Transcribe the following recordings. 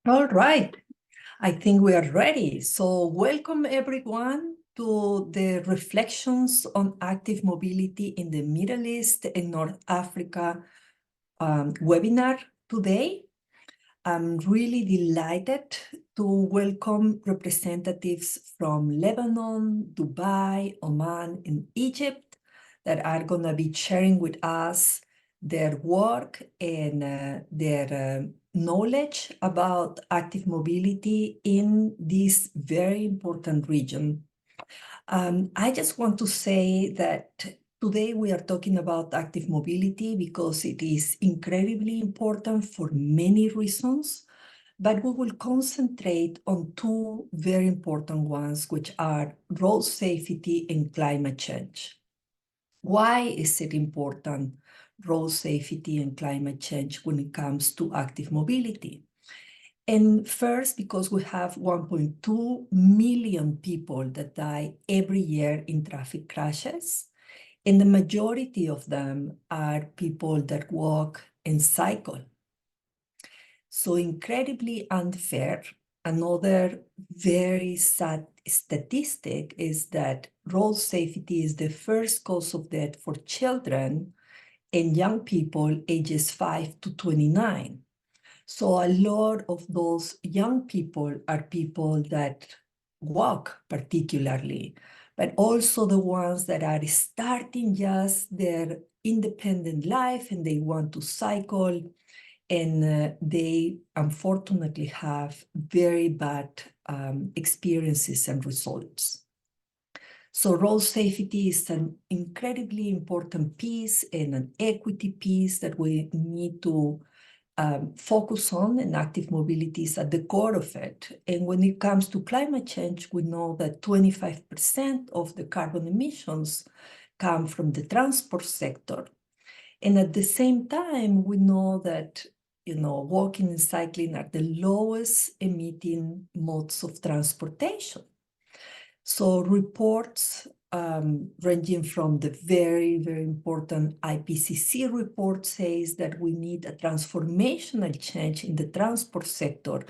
All right, I think we are ready. So welcome everyone to the Reflections on Active Mobility in the Middle East and North Africa webinar today. I'm really delighted to welcome representatives from Lebanon, Dubai, Oman, and Egypt that are going to be sharing with us their work and their knowledge about active mobility in this very important region. I just want to say that today we are talking about active mobility because it is incredibly important for many reasons, but we will concentrate on two very important ones, which are road safety and climate change. Why is it important, road safety and climate change, when it comes to active mobility? And first, because we have 1.2 million people that die every year in traffic crashes, and the majority of them are people that walk and cycle. So incredibly unfair. Another very sad statistic is that road safety is the first cause of death for children and young people ages 5 to 29. So a lot of those young people are people that walk particularly, but also the ones that are starting just their independent life and they want to cycle, and they unfortunately have very bad experiences and results. So road safety is an incredibly important piece and an equity piece that we need to focus on, and active mobility is at the core of it. And when it comes to climate change, we know that 25% of the carbon emissions come from the transport sector. And at the same time, we know that walking and cycling are the lowest emitting modes of transportation. So reports ranging from the very, very important IPCC report says that we need a transformational change in the transport sector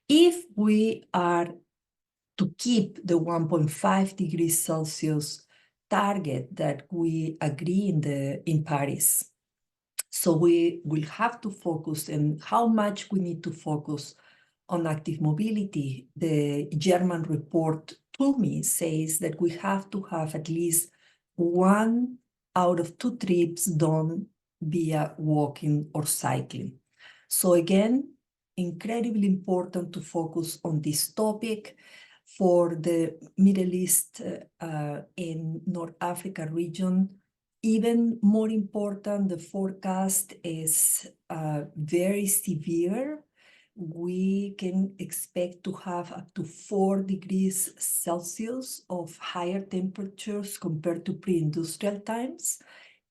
if we are to keep the 1.5 degrees Celsius target that we agree in Paris. So we will have to focus on how much we need to focus on active mobility. The German report to me says that we have to have at least 1 out of 2 trips done via walking or cycling. So again, incredibly important to focus on this topic. For the Middle East and North Africa region, even more important, the forecast is very severe. We can expect to have up to 4 degrees Celsius of higher temperatures compared to pre-industrial times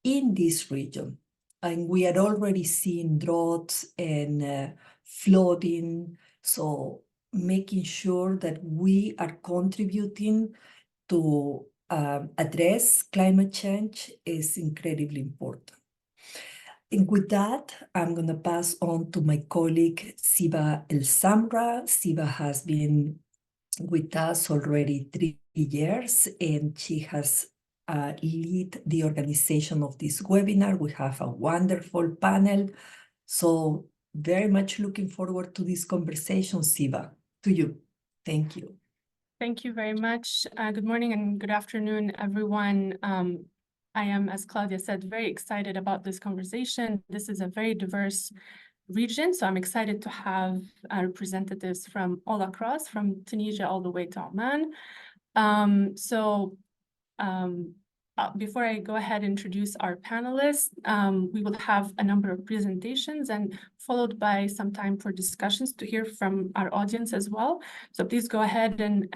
in this region. And we are already seeing droughts and flooding. So making sure that we are contributing to address climate change is incredibly important. And with that, I'm going to pass on to my colleague, Siva El Samra. Siva has been with us already 3 years, and she has lead the organization of this webinar. We have a wonderful panel. So very much looking forward to this conversation, Siva. To you. Thank you. Thank you very much. Good morning and good afternoon, everyone. I am, as Claudia said, very excited about this conversation. This is a very diverse region, so I'm excited to have representatives from all across, from Tunisia all the way to Oman. Before I go ahead and introduce our panelists, we will have a number of presentations and followed by some time for discussions to hear from our audience as well. So please go ahead and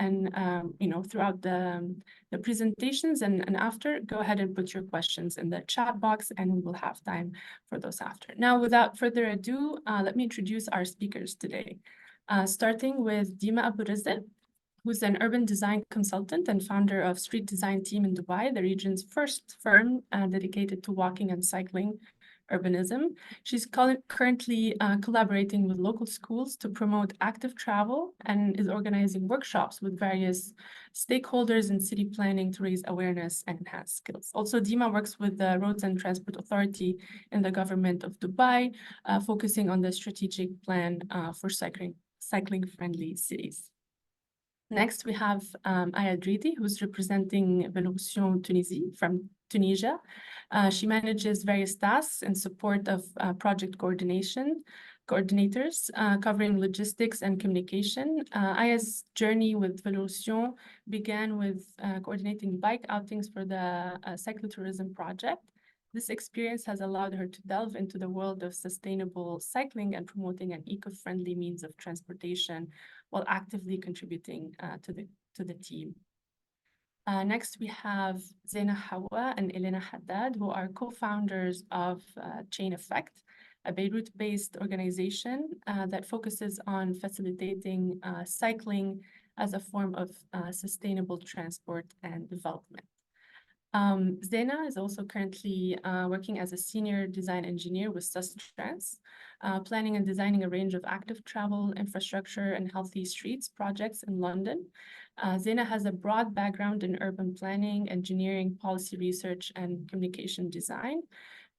throughout the presentations and after, go ahead and put your questions in the chat box and we will have time for those after. Now, without further ado, let me introduce our speakers today, starting with Dima Abu Rizq, who's an urban design consultant and founder of Street Design Team in Dubai, the region's first firm dedicated to walking and cycling urbanism. She's currently collaborating with local schools to promote active travel and is organizing workshops with various stakeholders in city planning to raise awareness and enhance skills. Also, Dima works with the Roads and Transport Authority in the government of Dubai, focusing on the strategic plan for cycling-friendly cities. Next, we have Aya Dridi, who's representing Velotion Tunisie from Tunisia. She manages various tasks in support of project coordinators covering logistics and communication. Aya's journey with Velotion began with coordinating bike outings for the cyclotourism project. This experience has allowed her to delve into the world of sustainable cycling and promoting an eco-friendly means of transportation while actively contributing to the team. Next, we have Zeina Hawa and Elena Haddad, who are co-founders of Chain Effect, a Beirut-based organization that focuses on facilitating cycling as a form of sustainable transport and development. Zeina is also currently working as a senior design engineer with Sustrans, planning and designing a range of active travel, infrastructure, and healthy streets projects in London. Zeina has a broad background in urban planning, engineering, policy research, and communication design,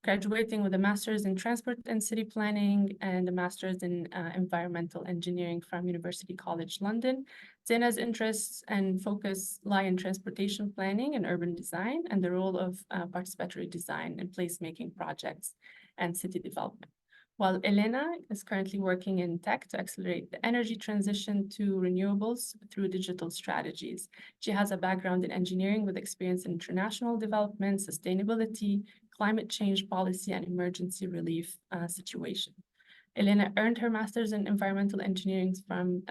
graduating with a master's in transport and city planning and a master's in environmental engineering from University College London. Zeina's interests and focus lie in transportation planning and urban design and the role of participatory design in placemaking projects and city development. While Elena is currently working in tech to accelerate the energy transition to renewables through digital strategies. She has a background in engineering with experience in international development, sustainability, climate change policy, and emergency relief situation. Elena earned her master's in environmental engineering from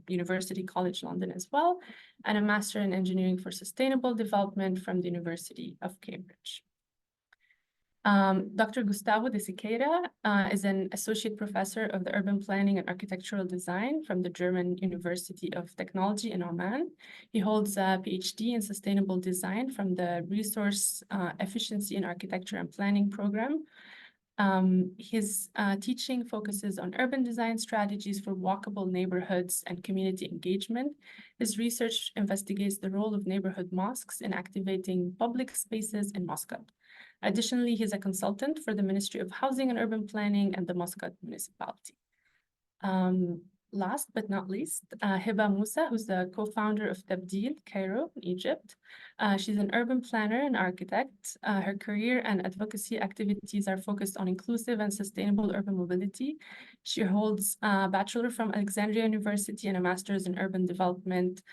University College London as well, and a master in engineering for sustainable development from the University of Cambridge. Dr. Gustavo de Siqueira is an associate professor of the urban planning and architectural design from the German University of Technology in Oman. He holds a PhD in sustainable design from the Resource Efficiency in Architecture and Planning program. His teaching focuses on urban design strategies for walkable neighborhoods and community engagement. His research investigates the role of neighborhood mosques in activating public spaces in Muscat. Additionally, he's a consultant for the Ministry of Housing and Urban Planning and the Muscat municipality. Last but not least, Hiba Musa, who's the co-founder of Tabdil, Cairo, in Egypt. She's an urban planner and architect. Her career and advocacy activities are focused on inclusive and sustainable urban mobility. She holds a bachelor from Alexandria University and a master's in urban development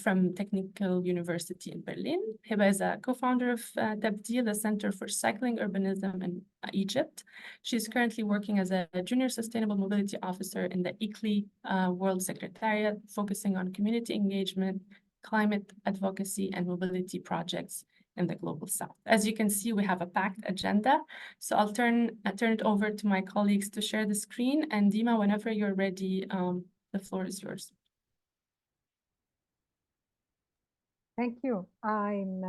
from Technical University in Berlin. Hiba is a co-founder of Tabdil, the Center for Cycling Urbanism in Egypt. She's currently working as a junior sustainable mobility officer in the ICLEI World Secretariat, focusing on community engagement, climate advocacy, and mobility projects in the Global South. As you can see, we have a packed agenda. So I'll turn it over to my colleagues to share the screen. And Dima, whenever you're ready, the floor is yours. Thank you. And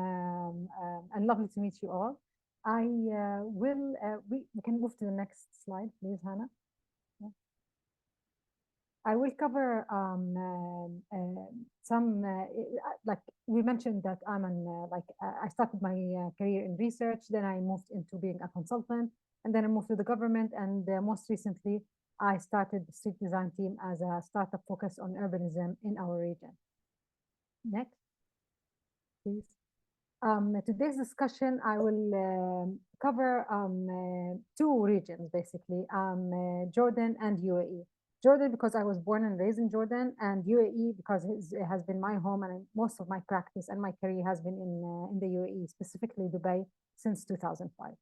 lovely to meet you all. We can move to the next slide, please, Hannah. Yeah. I will cover some, like we mentioned that I'm I started my career in research, then I moved into being a consultant, and then I moved to the government, and most recently, I started the street design team as a startup focused on urbanism in our region. Next, please. Today's discussion, I will cover two regions, basically, Jordan and UAE. Jordan, because I was born and raised in Jordan, and UAE, because it has been my home, and most of my practice and my career has been in the UAE, specifically Dubai, since 2005.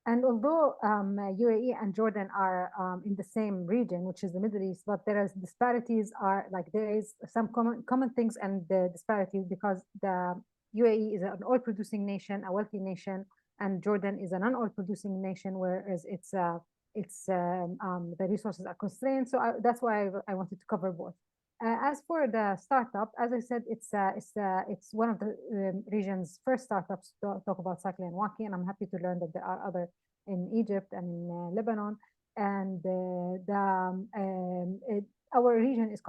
And although UAE and Jordan are in the same region, which is the Middle East, but there is disparities there is some common things and the disparities, because the UAE is an oil producing nation, a wealthy nation, and Jordan is a non-oil producing nation, whereas the resources are constrained. So that's why I wanted to cover both. As for the startup, as I said, it's one of the region's first startups to talk about cycling and walking, and I'm happy to learn that there are other in Egypt and in Lebanon. And our region is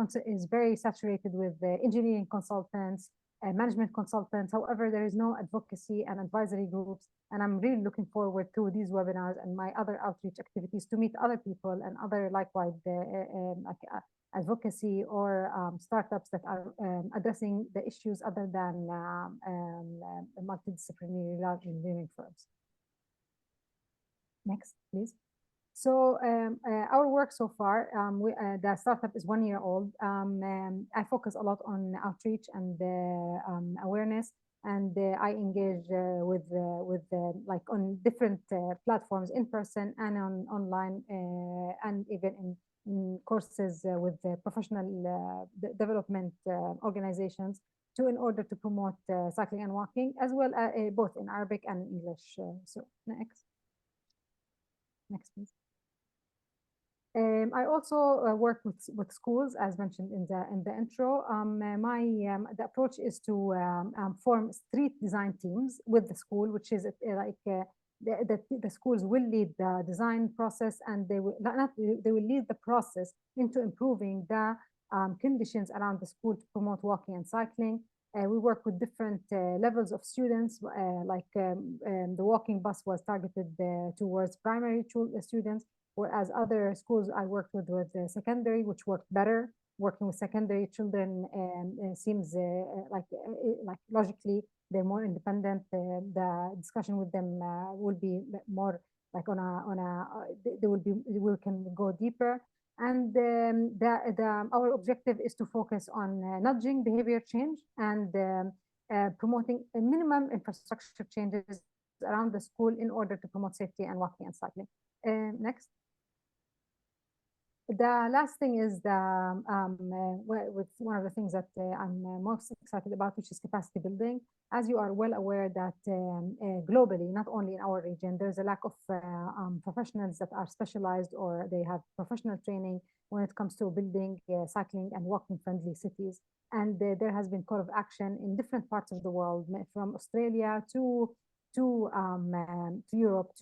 very saturated with engineering consultants, management consultants. However, there is no advocacy and advisory groups, and I'm really looking forward to these webinars and my other outreach activities to meet other people and other likewise advocacy or startups that are addressing the issues other than multidisciplinary large engineering firms. Next, please. So our work so far, the startup is 1 year old. I focus a lot on outreach and awareness, and I engage with like on different platforms, in person and online, and even in courses with professional development organizations in order to promote cycling and walking, as well both in Arabic and English. So next, please. I also work with schools, as mentioned in the intro. The approach is to form street design teams with the school, which is the schools will lead the design process, and they will lead the process into improving the conditions around the school to promote walking and cycling. We work with different levels of students, the walking bus was targeted towards primary students, whereas other schools I worked with secondary, which worked better. Working with secondary children seems like logically they're more independent. The discussion with them will be more like we can go deeper. And our objective is to focus on nudging behavior change and promoting a minimum infrastructure changes around the school in order to promote safety and walking and cycling. Next. The last thing is with one of the things that I'm most excited about, which is capacity building. As you are well aware that globally, not only in our region, there's a lack of professionals that are specialized or they have professional training when it comes to building cycling and walking friendly cities. And there has been call of action in different parts of the world, from Australia to Europe,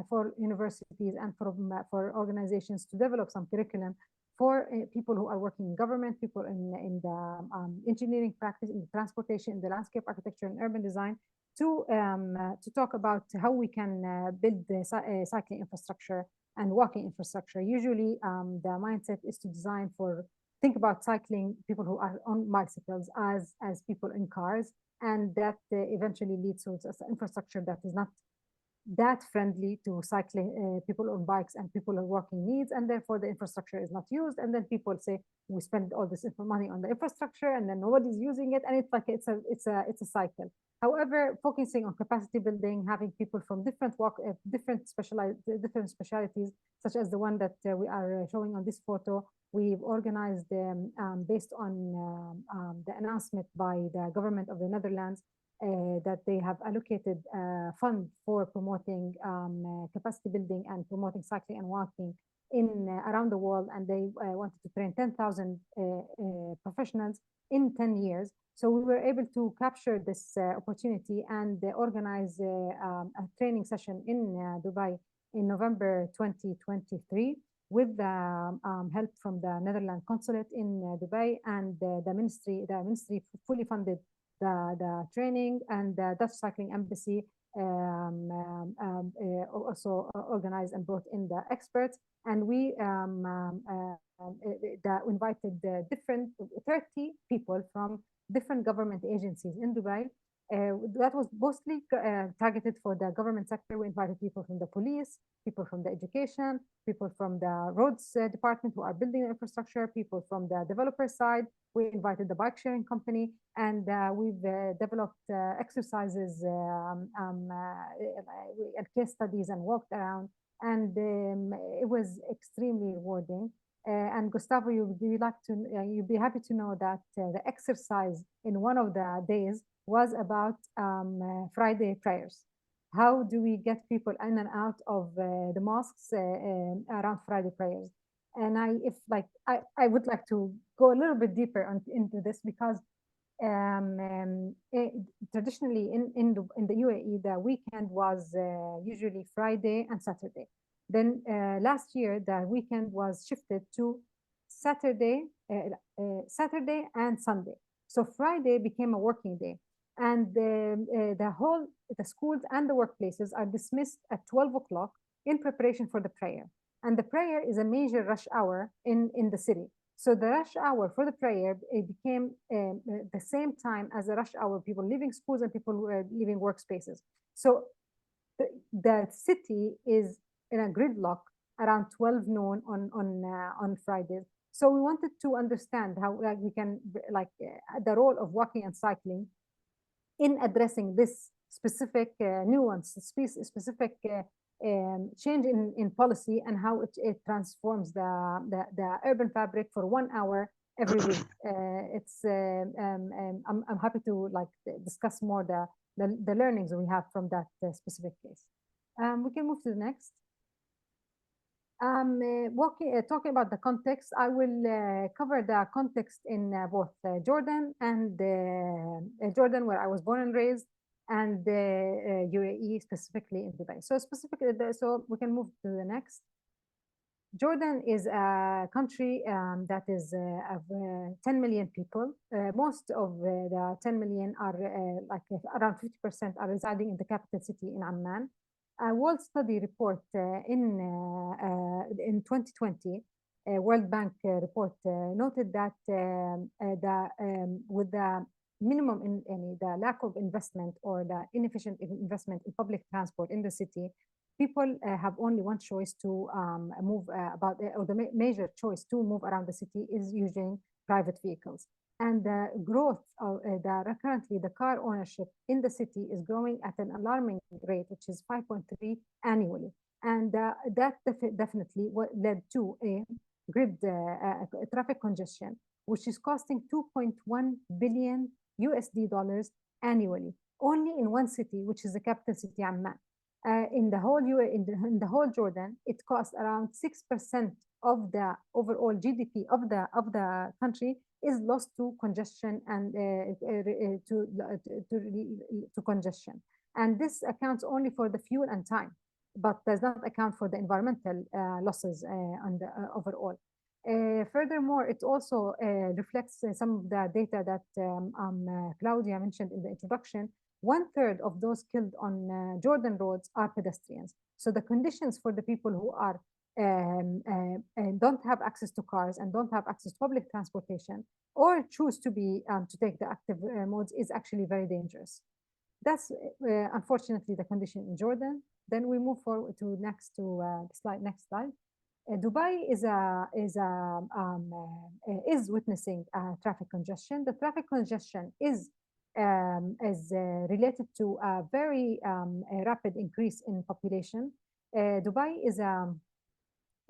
for universities and for organizations to develop some curriculum for people who are working in government, people in the engineering practice, in the transportation, in the landscape architecture and urban design, to talk about how we can build the cycling infrastructure and walking infrastructure. Usually, the mindset is to think about cycling people who are on bicycles as people in cars, and that eventually leads to infrastructure that is not that friendly to cycling people on bikes and people on walking needs, and therefore the infrastructure is not used. And then people say we spend all this money on the infrastructure and then nobody's using it, and it's like it's a cycle. However, focusing on capacity building, having people from different specialities, such as the one that we are showing on this photo, we've organized based on the announcement by the government of the Netherlands that they have allocated fund for promoting capacity building and promoting cycling and walking around the world, and they wanted to train 10,000 professionals in 10 years. So we were able to capture this opportunity and organize a training session in Dubai in November 2023 with the help from the Netherlands consulate in Dubai, and the ministry fully funded the training, and the Dutch Cycling Embassy also organized and brought in the experts. And we invited 30 people from different government agencies in Dubai. That was mostly targeted for the government sector. We invited people from the police, people from the education, people from the roads department who are building the infrastructure, people from the developer side. We invited the bike sharing company, and we've developed exercises and case studies and walked around, and it was extremely rewarding. And Gustavo, you'd be happy to know that the exercise in one of the days was about Friday prayers. How do we get people in and out of the mosques around Friday prayers? And I would like to go a little bit deeper into this because traditionally in the UAE, the weekend was usually Friday and Saturday. Then last year, the weekend was shifted to Saturday and Sunday. So Friday became a working day, and the schools and the workplaces are dismissed at 12 o'clock in preparation for the prayer. And the prayer is a major rush hour in the city. So the rush hour for the prayer, it became the same time as the rush hour, people leaving schools and people leaving workspaces. So the city is in a gridlock around 12 noon on Fridays. So we wanted to understand how we can the role of walking and cycling in addressing this specific nuance, specific change in policy, and how it transforms the urban fabric for 1 hour every week. I'm happy to discuss more the learnings we have from that specific case. We can move to the next. Talking about the context, I will cover the context in both Jordan and Jordan, where I was born and raised, and UAE, specifically in Dubai. So so we can move to the next. Jordan is a country that is of 10 million people. Most of the 10 million are around 50% are residing in the capital city in Amman. A World Study report in 2020, a World Bank report noted that with the minimum the lack of investment or the inefficient investment in public transport in the city, people have only one choice to move or the major choice to move around the city is using private vehicles. And the growth of currently the car ownership in the city is growing at an alarming rate, which is 5.3 annually. And that definitely led to a grid traffic congestion, which is costing $2.1 billion annually, only in one city, which is the capital city, Amman. In the whole in the whole Jordan, it costs around 6% of the overall GDP of the country is lost to congestion and to congestion. And this accounts only for the fuel and time, but does not account for the environmental losses on the overall. Furthermore, it also reflects some of the data that Claudia mentioned in the introduction. 1/3 of those killed on Jordan roads are pedestrians. So the conditions for the people who are don't have access to cars and don't have access to public transportation, or choose to take the active modes, is actually very dangerous. That's unfortunately the condition in Jordan. Then we move forward to next slide. Dubai is witnessing traffic congestion. The traffic congestion is related to a very rapid increase in population. Dubai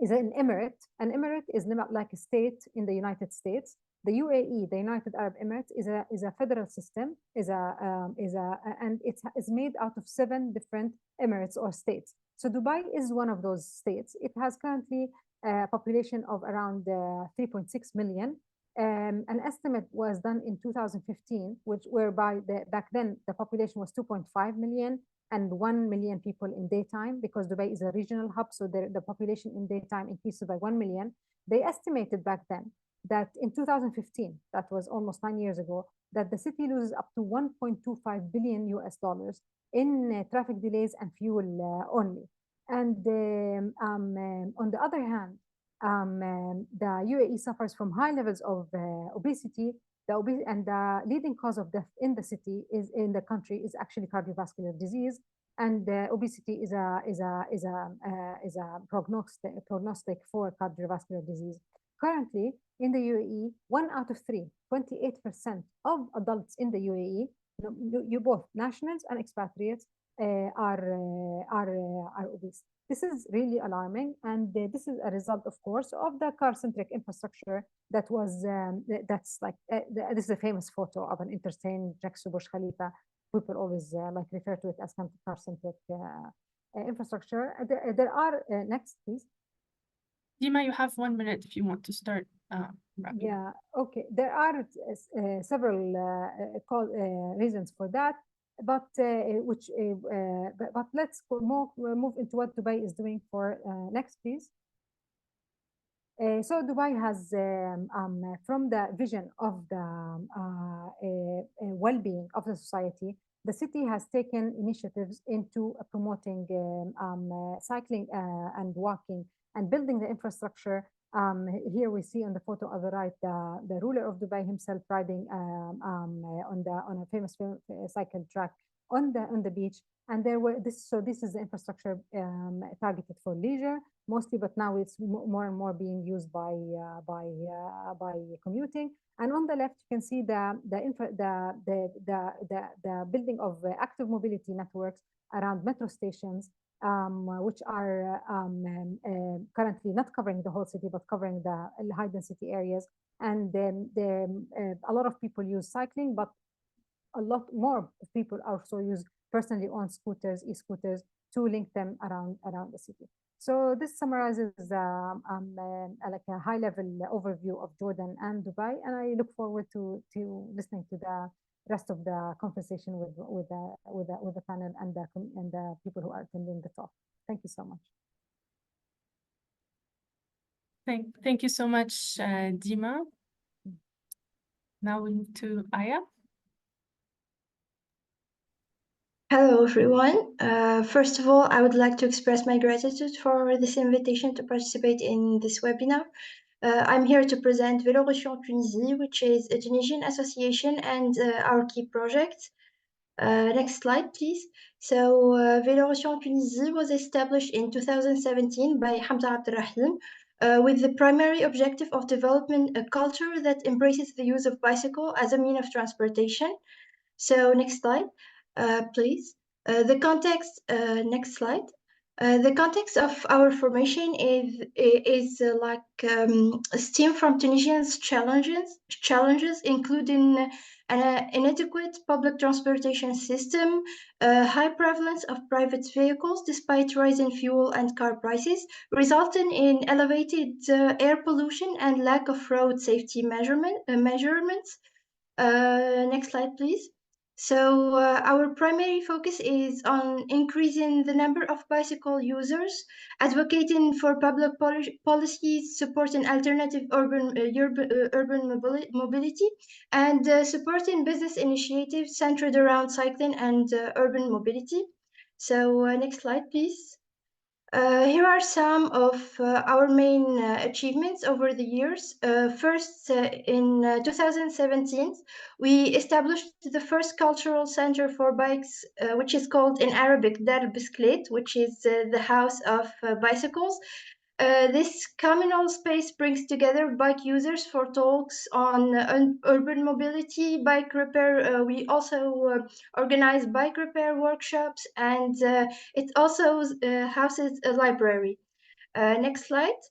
is an emirate. An emirate is like a state in the United States. The UAE, the United Arab Emirates, is a federal system, and it is made out of 7 different emirates or states. So Dubai is one of those states. It has currently a population of around 3.6 million. An estimate was done in 2015, whereby back then the population was 2.5 million and 1 million people in daytime, because Dubai is a regional hub, so the population in daytime increases by 1 million. They estimated back then that in 2015, that was almost 9 years ago, that the city loses up to $1.25 billion in traffic delays and fuel only. And on the other hand, the UAE suffers from high levels of obesity. And the leading cause of death in the city in the country is actually cardiovascular disease. And obesity is a prognostic for cardiovascular disease. Currently, in the UAE, 1 out of 3, 28% of adults in the UAE, you both nationals and expatriates, are obese. This is really alarming, and this is a result, of course, of the car-centric infrastructure that was. This is a famous photo of an interstate next to Burj Khalifa. People always refer to it as car-centric infrastructure. There are next, please. Dima, you have 1 minute if you want to start wrapping. Yeah, okay. There are several reasons for that, but but let's move into what Dubai is doing for next, please. So Dubai has, from the vision of the well-being of the society, the city has taken initiatives into promoting cycling and walking and building the infrastructure. Here we see on the photo on the right the ruler of Dubai himself riding on a famous cycle track on the beach. And this is the infrastructure targeted for leisure mostly, but now it's more and more being used by commuting. And on the left, you can see the building of active mobility networks around metro stations, which are currently not covering the whole city, but covering the high density areas. And a lot of people use cycling, but a lot more people also use personally owned scooters, e-scooters, to link them around the city. So this summarizes like a high-level overview of Jordan and Dubai, and I look forward to listening to the rest of the conversation with the panel and the people who are attending the talk. Thank you so much. Thank you so much, Dima. Now we move to Aya. Hello, everyone. First of all, I would like to express my gratitude for this invitation to participate in this webinar. I'm here to present Vélorussion Tunisie, which is a Tunisian association and our key project. Next slide, please. So Vélorussion Tunisie was established in 2017 by Hamza Abderrahim with the primary objective of developing a culture that embraces the use of bicycle as a means of transportation. So next slide, please. The context, next slide. The context of our formation is stem from Tunisians' challenges, including an inadequate public transportation system, high prevalence of private vehicles despite rising fuel and car prices, resulting in elevated air pollution and lack of road safety measurements. Next slide, please. So our primary focus is on increasing the number of bicycle users, advocating for public policies supporting alternative urban mobility, and supporting business initiatives centered around cycling and urban mobility. So next slide, please. Here are some of our main achievements over the years. First, in 2017, we established the first cultural center for bikes, which is called in Arabic Dar Bisklet, which is the house of bicycles. This communal space brings together bike users for talks on urban mobility, bike repair. We also organize bike repair workshops, and it also houses a library. Next slide.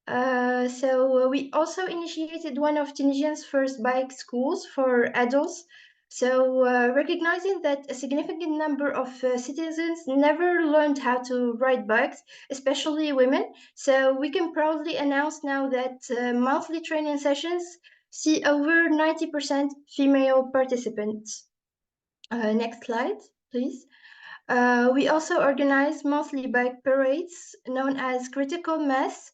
So we also initiated one of Tunisia's first bike schools for adults. So recognizing that a significant number of citizens never learned how to ride bikes, especially women. So we can proudly announce now that monthly training sessions see over 90% female participants. Next slide, please. We also organize monthly bike parades known as critical mass,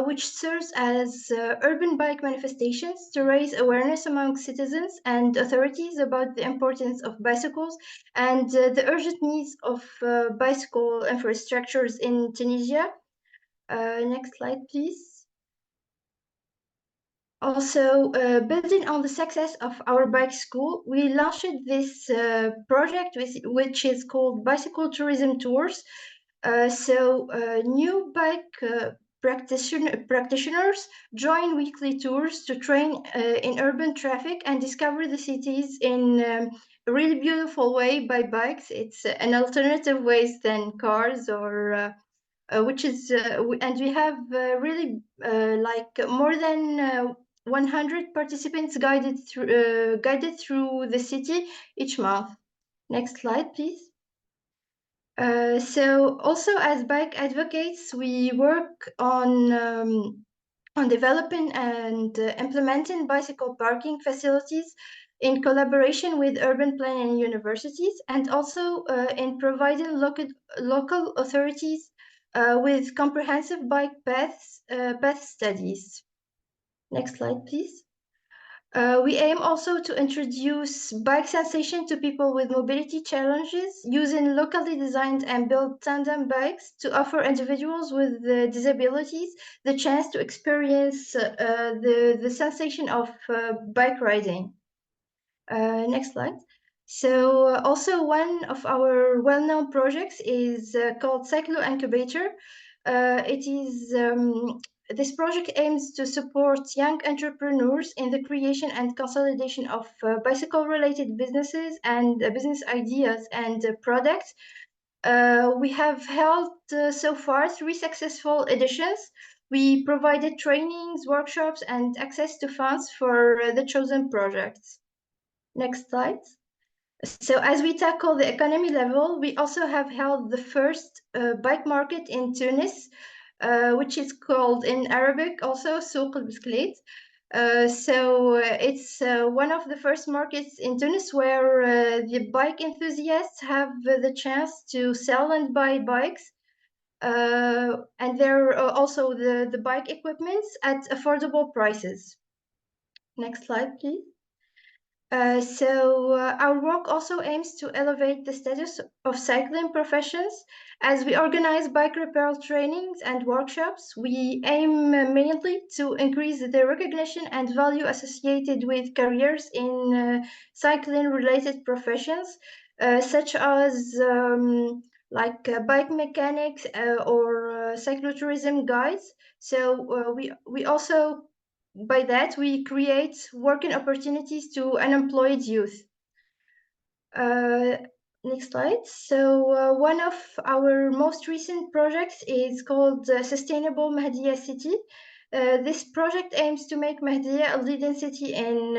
which serves as urban bike manifestations to raise awareness among citizens and authorities about the importance of bicycles and the urgent needs of bicycle infrastructures in Tunisia. Next slide, please. Also, building on the success of our bike school, we launched this project which is called Bicycle Tourism Tours. New bike practitioners join weekly tours to train in urban traffic and discover the cities in a really beautiful way by bikes. It's an alternative ways than cars or which is and we have really like more than 100 participants guided through the city each month. Next slide, please. So also as bike advocates, we work on developing and implementing bicycle parking facilities in collaboration with urban planning universities, and also in providing local authorities with comprehensive bike path studies. Next slide, please. We aim also to introduce bike sensation to people with mobility challenges using locally designed and built tandem bikes to offer individuals with disabilities the chance to experience the sensation of bike riding. Next slide. So also one of our well-known projects is called Cyclo Incubator. This project aims to support young entrepreneurs in the creation and consolidation of bicycle-related businesses and business ideas and products. We have held so far 3 successful editions. We provided trainings, workshops, and access to funds for the chosen projects. Next slide. So as we tackle the economy level, we also have held the first bike market in Tunis, which is called in Arabic also Souk al-Bisklit. It's one of the first markets in Tunis where the bike enthusiasts have the chance to sell and buy bikes. And there are also the bike equipments at affordable prices. Next slide, please. Our work also aims to elevate the status of cycling professions. As we organize bike repair trainings and workshops, we aim mainly to increase the recognition and value associated with careers in cycling-related professions, such as bike mechanics or cyclotourism guides. We also by that, we create working opportunities to unemployed youth. Next slide. One of our most recent projects is called Sustainable Mahdia City. This project aims to make Mahdia a leading city in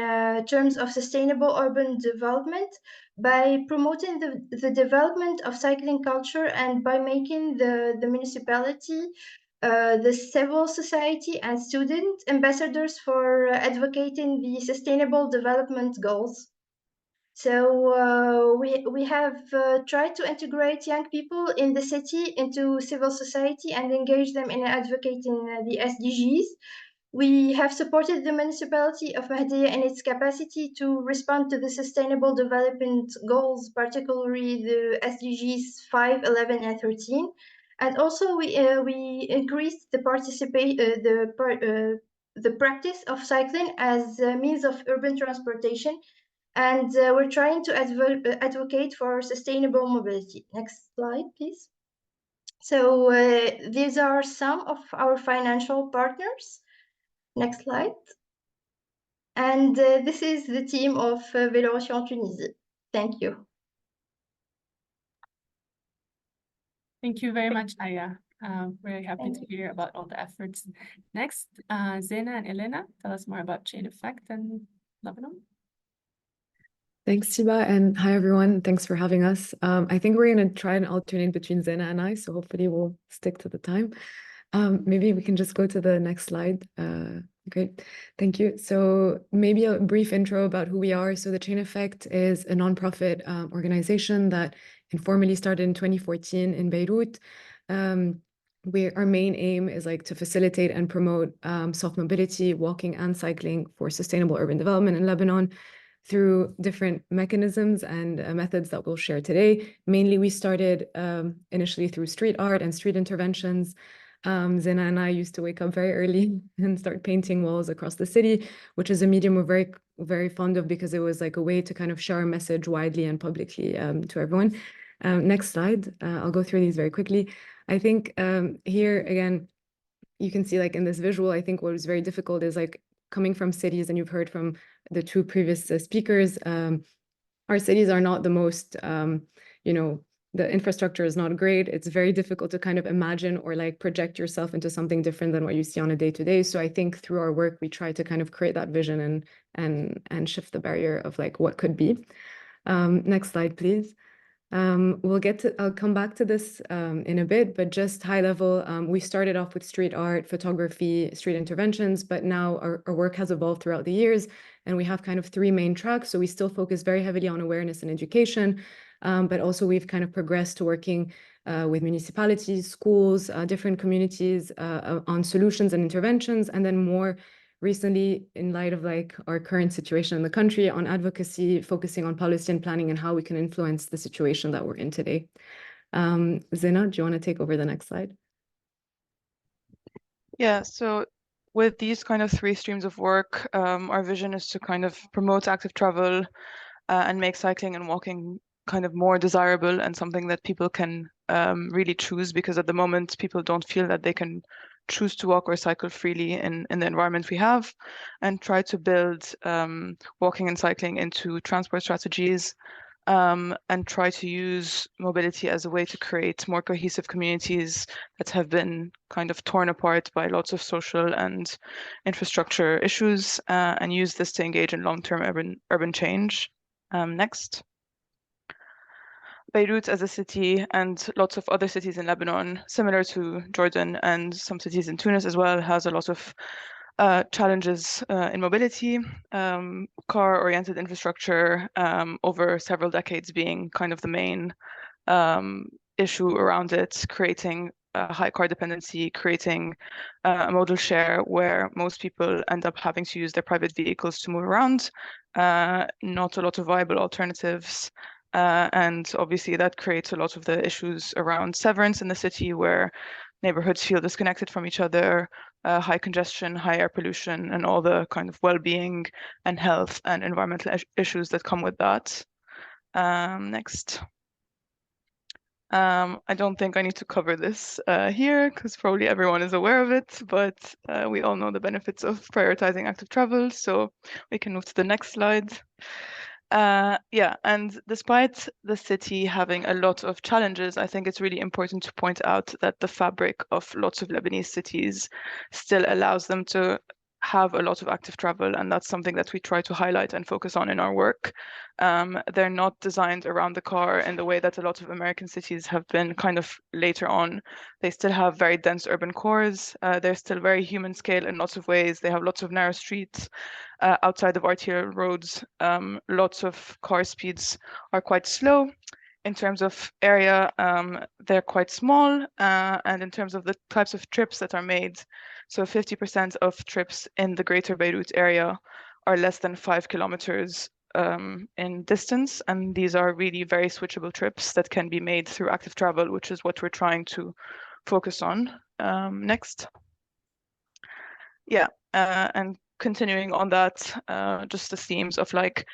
terms of sustainable urban development by promoting the development of cycling culture and by making the municipality the civil society and student ambassadors for advocating the sustainable development goals. We have tried to integrate young people in the city into civil society and engage them in advocating the SDGs. We have supported the municipality of Mahdia in its capacity to respond to the sustainable development goals, particularly the SDGs 5, 11, and 13. And also we increased the practice of cycling as a means of urban transportation, and we're trying to advocate for sustainable mobility. Next slide, please. So these are some of our financial partners. Next slide. And this is the team of Vélorussion Tunisie. Thank you. Thank you very much, Aya. Very happy to hear about all the efforts. Next, Zena and Elena, tell us more about Chain Effect and Lebanon. Thanks, Tiba, and hi, everyone. Thanks for having us. I think we're going to try and alternate between Zena and I, so hopefully we'll stick to the time. Maybe we can just go to the next slide. Great, thank you. So maybe a brief intro about who we are. So the Chain Effect is a nonprofit organization that informally started in 2014 in Beirut. Our main aim is to facilitate and promote soft mobility, walking and cycling for sustainable urban development in Lebanon through different mechanisms and methods that we'll share today. Mainly, we started initially through street art and street interventions. Zena and I used to wake up very early and start painting walls across the city, which is a medium we're very, very fond of because it was a way to kind of share our message widely and publicly to everyone. Next slide. I'll go through these very quickly. I think here, again, you can see in this visual, I think what was very difficult is coming from cities, and you've heard from the 2 previous speakers, our cities are not the most, the infrastructure is not great. It's very difficult to kind of imagine or project yourself into something different than what you see on a day-to-day. So I think through our work, we try to kind of create that vision and shift the barrier of what could be. Next slide, please. I'll come back to this in a bit, but just high level, we started off with street art, photography, street interventions, but now our work has evolved throughout the years, and we have kind of 3 main tracks. So we still focus very heavily on awareness and education, but also we've kind of progressed to working with municipalities, schools, different communities on solutions and interventions, and then more recently, in light of like our current situation in the country, on advocacy, focusing on policy and planning and how we can influence the situation that we're in today. Zena, do you want to take over the next slide? Yeah, so with these kind of 3 streams of work, our vision is to kind of promote active travel and make cycling and walking kind of more desirable and something that people can really choose, because at the moment people don't feel that they can choose to walk or cycle freely in the environment we have, and try to build walking and cycling into transport strategies, and try to use mobility as a way to create more cohesive communities that have been kind of torn apart by lots of social and infrastructure issues, and use this to engage in long-term urban change. Next. Beirut as a city and lots of other cities in Lebanon, similar to Jordan and some cities in Tunis as well, has a lot of challenges in mobility, car-oriented infrastructure over several decades being kind of the main issue around it, creating a high car dependency, creating a modal share where most people end up having to use their private vehicles to move around, not a lot of viable alternatives. And obviously that creates a lot of the issues around severance in the city, where neighborhoods feel disconnected from each other, high congestion, high air pollution, and all the kind of well-being and health and environmental issues that come with that. Next. I don't think I need to cover this here, because probably everyone is aware of it, but we all know the benefits of prioritizing active travel, so we can move to the next slide. Yeah, and despite the city having a lot of challenges, I think it's really important to point out that the fabric of lots of Lebanese cities still allows them to have a lot of active travel, and that's something that we try to highlight and focus on in our work. They're not designed around the car in the way that a lot of American cities have been kind of later on. They still have very dense urban cores. They're still very human scale in lots of ways. They have lots of narrow streets outside of arterial roads. Lots of car speeds are quite slow. In terms of area, they're quite small, and in terms of the types of trips that are made, so 50% of trips in the greater Beirut area are less than 5 kilometers in distance, and these are really very switchable trips that can be made through active travel, which is what we're trying to focus on. Next. Yeah, and continuing on that, just the themes of like,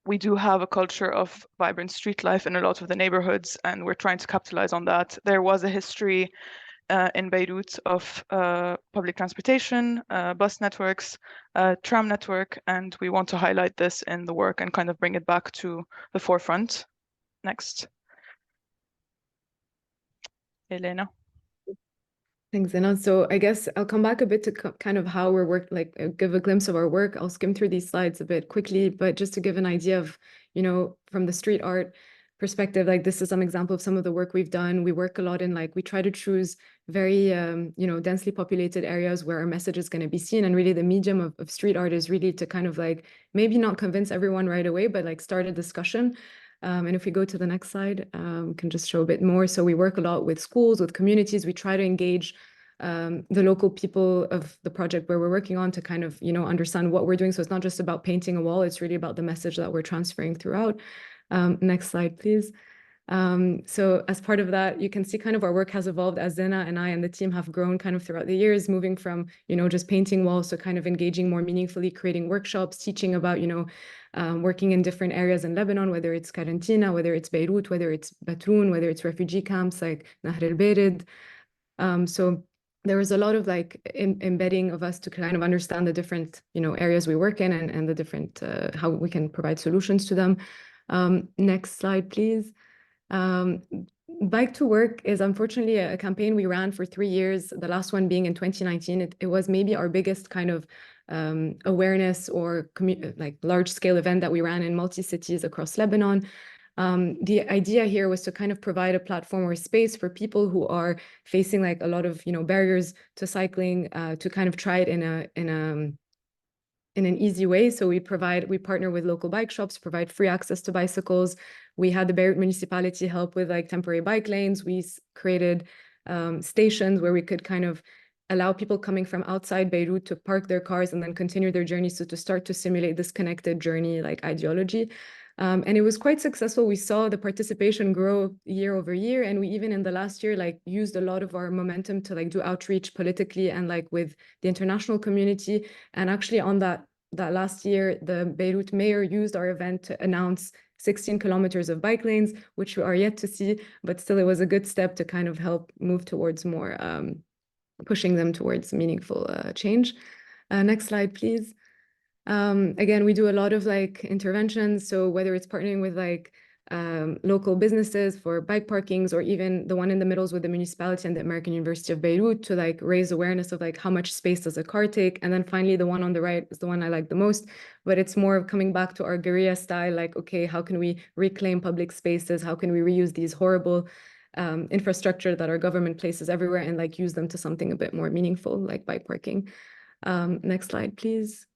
we do have a culture of vibrant street life in a lot of the neighborhoods, and we're trying to capitalize on that. There was a history in Beirut of public transportation, bus networks, tram network, and we want to highlight this in the work and kind of bring it back to the forefront. Next. Elena. Thanks, Zena. So I guess I'll come back a bit to kind of how we're give a glimpse of our work. I'll skim through these slides a bit quickly, but just to give an idea of, from the street art perspective, like this is some example of some of the work we've done. We work a lot in we try to choose very, densely populated areas where our message is going to be seen. And really the medium of street art is really to kind of maybe not convince everyone right away, but start a discussion. And if we go to the next slide, we can just show a bit more. So we work a lot with schools, with communities. We try to engage the local people of the project where we're working on to kind of, understand what we're doing. So it's not just about painting a wall. It's really about the message that we're transferring throughout. Next slide, please. So as part of that, you can see kind of our work has evolved as Zena and I and the team have grown kind of throughout the years, moving from, just painting walls to kind of engaging more meaningfully, creating workshops, teaching about, working in different areas in Lebanon, whether it's Karantina, whether it's Beirut, whether it's Batroun, whether it's refugee camps like Nahr el-Bared. So there was a lot of embedding of us to kind of understand the different, areas we work in and the different, how we can provide solutions to them. Next slide, please. Bike to Work is unfortunately a campaign we ran for 3 years, the last one being in 2019. It was maybe our biggest kind of awareness or large-scale event that we ran in multi-cities across Lebanon. The idea here was to kind of provide a platform or space for people who are facing like a lot of, you know, barriers to cycling, to kind of try it in an easy way. So we partner with local bike shops, provide free access to bicycles. We had the Beirut municipality help with like temporary bike lanes. We created stations where we could kind of allow people coming from outside Beirut to park their cars and then continue their journey. So to start to simulate this connected journey like ideology. And it was quite successful. We saw the participation grow year over year. And we even in the last year, like used a lot of our momentum to like do outreach politically and like with the international community. And actually on that last year, the Beirut mayor used our event to announce 16 kilometers of bike lanes, which we are yet to see, but still it was a good step to kind of help move towards more, pushing them towards meaningful change. Next slide, please. Again, we do a lot of like interventions. So whether it's partnering with like local businesses for bike parkings, or even the one in the middle is with the municipality and the American University of Beirut to like raise awareness of like how much space does a car take. And then finally, the one on the right is the one I like the most, but it's more of coming back to our guerrilla style, like, okay, how can we reclaim public spaces? How can we reuse these horrible infrastructure that our government places everywhere and like use them to something a bit more meaningful, like bike parking. Next slide, please.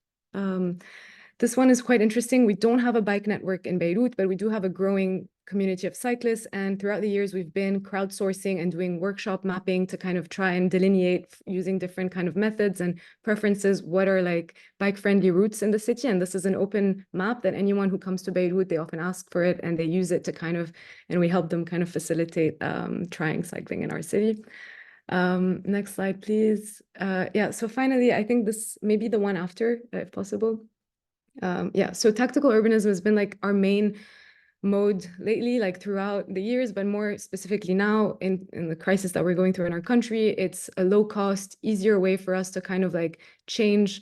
This one is quite interesting. We don't have a bike network in Beirut, but we do have a growing community of cyclists. And throughout the years, we've been crowdsourcing and doing workshop mapping to kind of try and delineate using different kind of methods and preferences, what are like bike-friendly routes in the city. And this is an open map that anyone who comes to Beirut, they often ask for it and they use it to kind of, and we help them kind of facilitate trying cycling in our city. Next slide, please. Yeah, so finally, I think this may be the one after, if possible. Yeah, so tactical urbanism has been like our main mode lately, like throughout the years, but more specifically now in the crisis that we're going through in our country. It's a low cost, easier way for us to kind of like change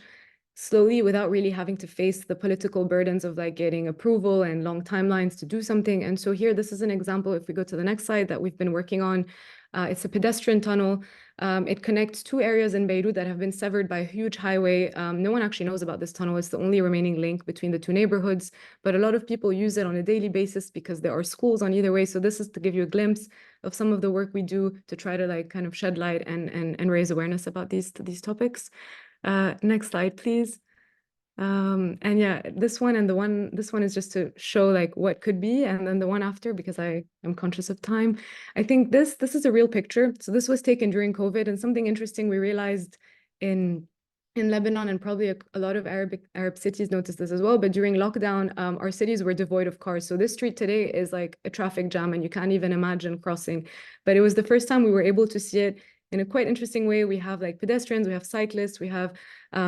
slowly without really having to face the political burdens of like getting approval and long timelines to do something. And so here, this is an example, if we go to the next slide, that we've been working on. It's a pedestrian tunnel. It connects two areas in Beirut that have been severed by a huge highway. No one actually knows about this tunnel. It's the only remaining link between the two neighborhoods, but a lot of people use it on a daily basis because there are schools on either way. So this is to give you a glimpse of some of the work we do to try to like kind of shed light and raise awareness about these topics. Next slide, please. And yeah, this one is just to show like what could be, and then the one after, because I am conscious of time. I think this is a real picture. So this was taken during COVID, and something interesting we realized in Lebanon, and probably a lot of Arab cities noticed this as well, but during lockdown, our cities were devoid of cars. So this street today is like a traffic jam and you can't even imagine crossing. But it was the first time we were able to see it in a quite interesting way. We have like pedestrians, we have cyclists, we have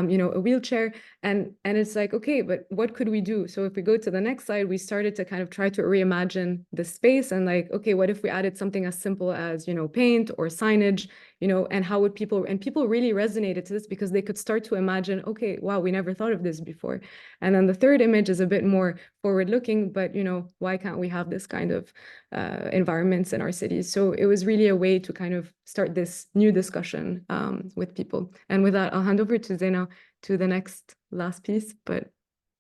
you know, a wheelchair, and it's like, okay, but what could we do? So if we go to the next slide, we started to kind of try to reimagine the space and like, okay, what if we added something as simple as, you know, paint or signage, you know, and how would people really resonated to this because they could start to imagine, okay, wow, we never thought of this before. And then the third image is a bit more forward looking, but you know, why can't we have this kind of environments in our cities? So it was really a way to kind of start this new discussion with people. And with that, I'll hand over to Zeina to the last piece, but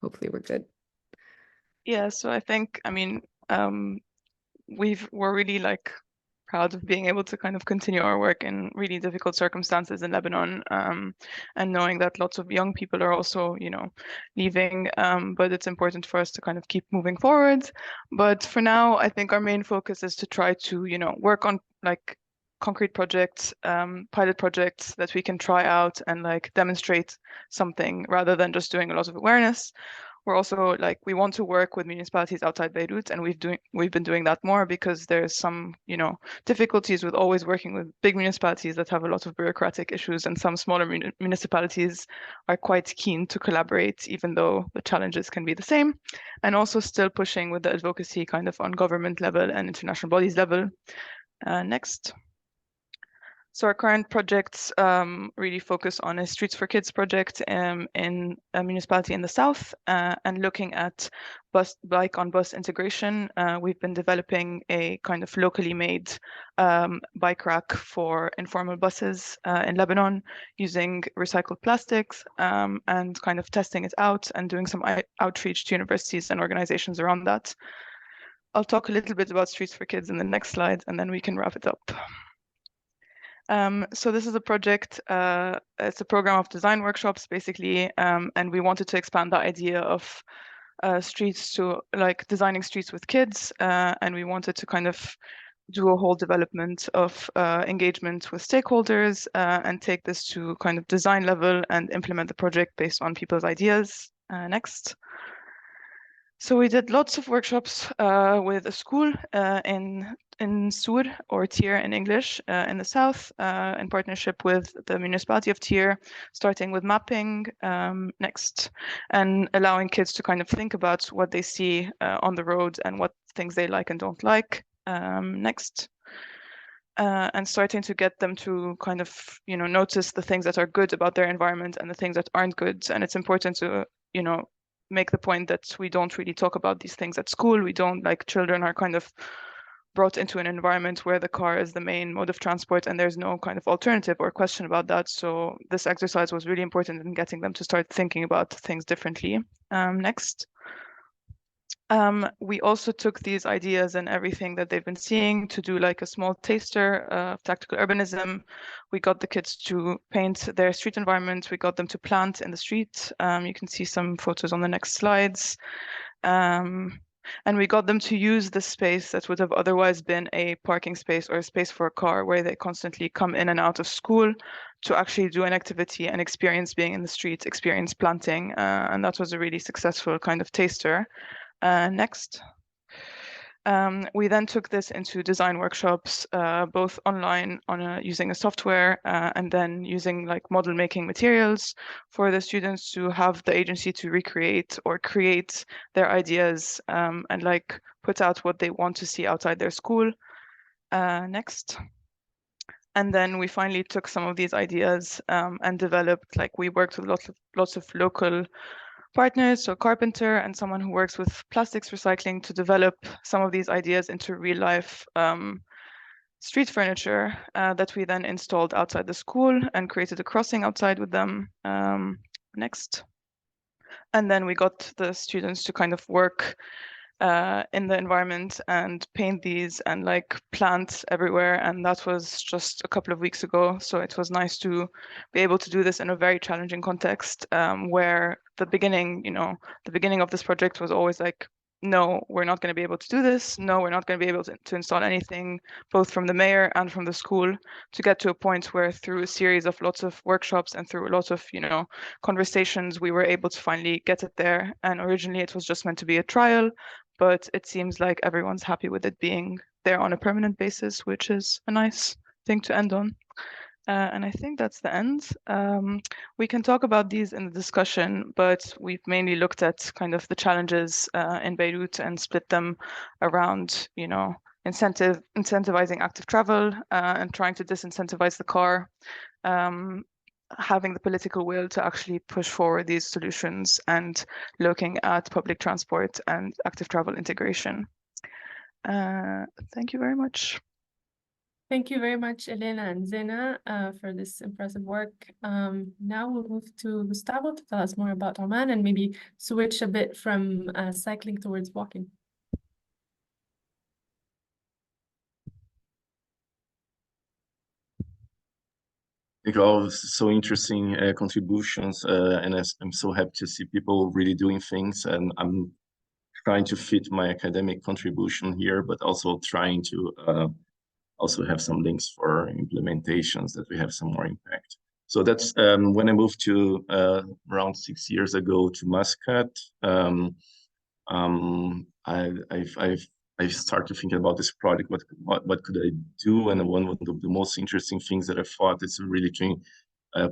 hopefully we're good. Yeah, so I think, I mean, we're really like proud of being able to kind of continue our work in really difficult circumstances in Lebanon, and knowing that lots of young people are also, you know, leaving, but it's important for us to kind of keep moving forward. But for now, I think our main focus is to try to, you know, work on like concrete projects, pilot projects that we can try out and like demonstrate something rather than just doing a lot of awareness. We're also like, we want to work with municipalities outside Beirut, and we've been doing that more because there's some, you know, difficulties with always working with big municipalities that have a lot of bureaucratic issues, and some smaller municipalities are quite keen to collaborate, even though the challenges can be the same, and also still pushing with the advocacy kind of on government level and international bodies level. Next. So our current projects really focus on a Streets for Kids project in a municipality in the south, and looking at bike on bus integration. We've been developing a kind of locally made bike rack for informal buses in Lebanon using recycled plastics, and kind of testing it out and doing some outreach to universities and organizations around that. I'll talk a little bit about Streets for Kids in the next slide, and then we can wrap it up. So this is a project, it's a program of design workshops, basically, and we wanted to expand the idea of streets to like designing streets with kids, and we wanted to kind of do a whole development of engagement with stakeholders and take this to kind of design level and implement the project based on people's ideas. Next. So we did lots of workshops with a school in Sur, or Tier in English, in the south, in partnership with the municipality of Tier, starting with mapping, next, and allowing kids to kind of think about what they see on the road and what things they like and don't like, next. And starting to get them to kind of, you know, notice the things that are good about their environment and the things that aren't good. And it's important to, you know, make the point that we don't really talk about these things at school. We don't, like, children are kind of brought into an environment where the car is the main mode of transport and there's no kind of alternative or question about that. So this exercise was really important in getting them to start thinking about things differently. Next. We also took these ideas and everything that they've been seeing to do like a small taster of tactical urbanism. We got the kids to paint their street environment. We got them to plant in the street. You can see some photos on the next slides. And we got them to use the space that would have otherwise been a parking space or a space for a car where they constantly come in and out of school to actually do an activity and experience being in the street, experience planting. And that was a really successful kind of taster. Next. We then took this into design workshops, both online using a software and then using like model making materials for the students to have the agency to recreate or create their ideas and like put out what they want to see outside their school. Next. And then we finally took some of these ideas and developed, like we worked with lots of local partners, so carpenter and someone who works with plastics recycling to develop some of these ideas into real life street furniture that we then installed outside the school and created a crossing outside with them. Next. And then we got the students to kind of work in the environment and paint these and like plant everywhere. And that was just a couple of weeks ago. So it was nice to be able to do this in a very challenging context where the beginning, you know, the beginning of this project was always like, no, we're not going to be able to do this. No, we're not going to be able to install anything, both from the mayor and from the school, to get to a point where through a series of lots of workshops and through a lot of, you know, conversations, we were able to finally get it there. And originally it was just meant to be a trial, but it seems like everyone's happy with it being there on a permanent basis, which is a nice thing to end on. And I think that's the end. We can talk about these in the discussion, but we've mainly looked at kind of the challenges in Beirut and split them around, you know, incentivizing active travel and trying to disincentivize the car, having the political will to actually push forward these solutions, and looking at public transport and active travel integration. Thank you very much. Thank you very much, Elena and Zena, for this impressive work. Now we'll move to Gustavo to tell us more about Oman and maybe switch a bit from cycling towards walking. I think all so interesting contributions, and I'm so happy to see people really doing things. And I'm trying to fit my academic contribution here, but also trying to also have some links for implementations that we have some more impact. So that's when I moved to around 6 years ago to Muscat. I started thinking about this project. What could I do? And one of the most interesting things that I thought is really to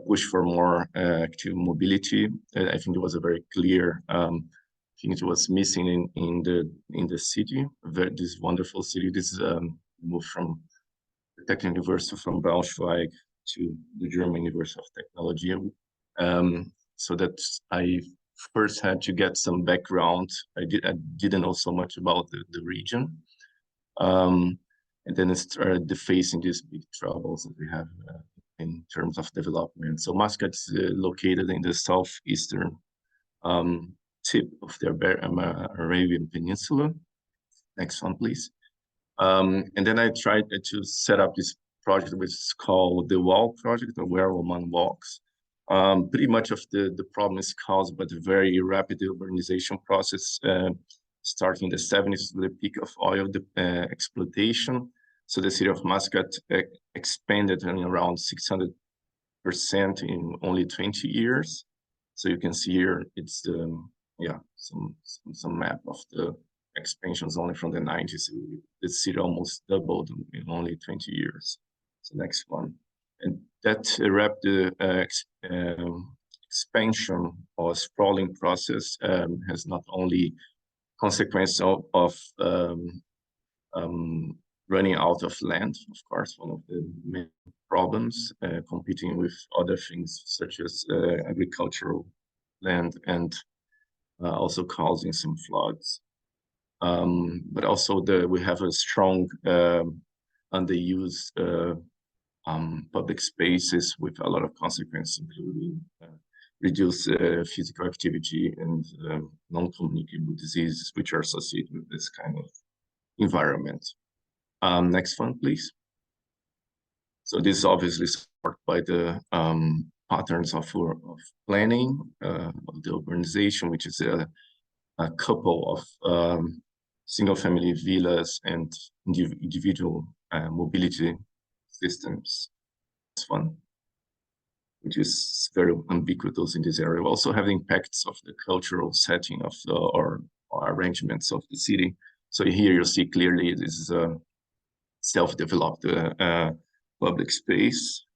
push for more active mobility. I think it was a very clear thing it was missing in the city. This wonderful city. This is moved from the Technical University from Braunschweig to the German University of Technology. So that I first had to get some background. I didn't know so much about the region. And then I started facing these big troubles that we have in terms of development. So Muscat is located in the southeastern tip of the Arabian Peninsula. Next one, please. And then I tried to set up this project, which is called the WAL project, or Where Woman Walks. Pretty much of the problem is caused by the very rapid urbanization process, starting in the 70s, the peak of oil exploitation. So the city of Muscat expanded in around 600% in only 20 years. So you can see here, it's some map of the expansions only from the 90s. The city almost doubled in only 20 years. So next one. And that rapid expansion or sprawling process has not only consequence of running out of land, of course, one of the main problems, competing with other things such as agricultural land, and also causing some floods. But also we have a strong underused public spaces with a lot of consequences, including reduced physical activity and non-communicable diseases, which are associated with this kind of environment. Next one, please. So this is obviously supported by the patterns of planning of the urbanization, which is a couple of single-family villas and individual mobility systems. This one, which is very ubiquitous in this area. We also have impacts of the cultural setting of or arrangements of the city. So here you see clearly this is a self-developed public space.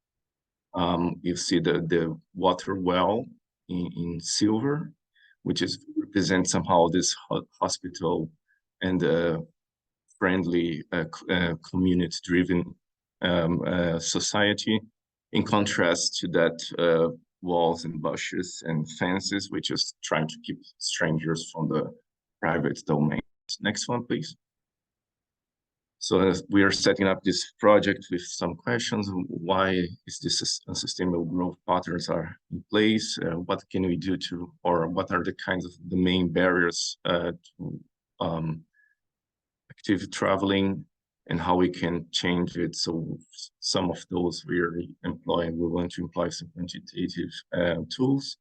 You see the water well in silver, which represents somehow this hospital and friendly community-driven society, in contrast to that walls and bushes and fences, which is trying to keep strangers from the private domain. Next one, please. So we are setting up this project with some questions. Why is this unsustainable growth patterns are in place? What can we do to, or what are the kinds of the main barriers to active traveling, and how we can change it? So some of those we want to employ some quantitative tools,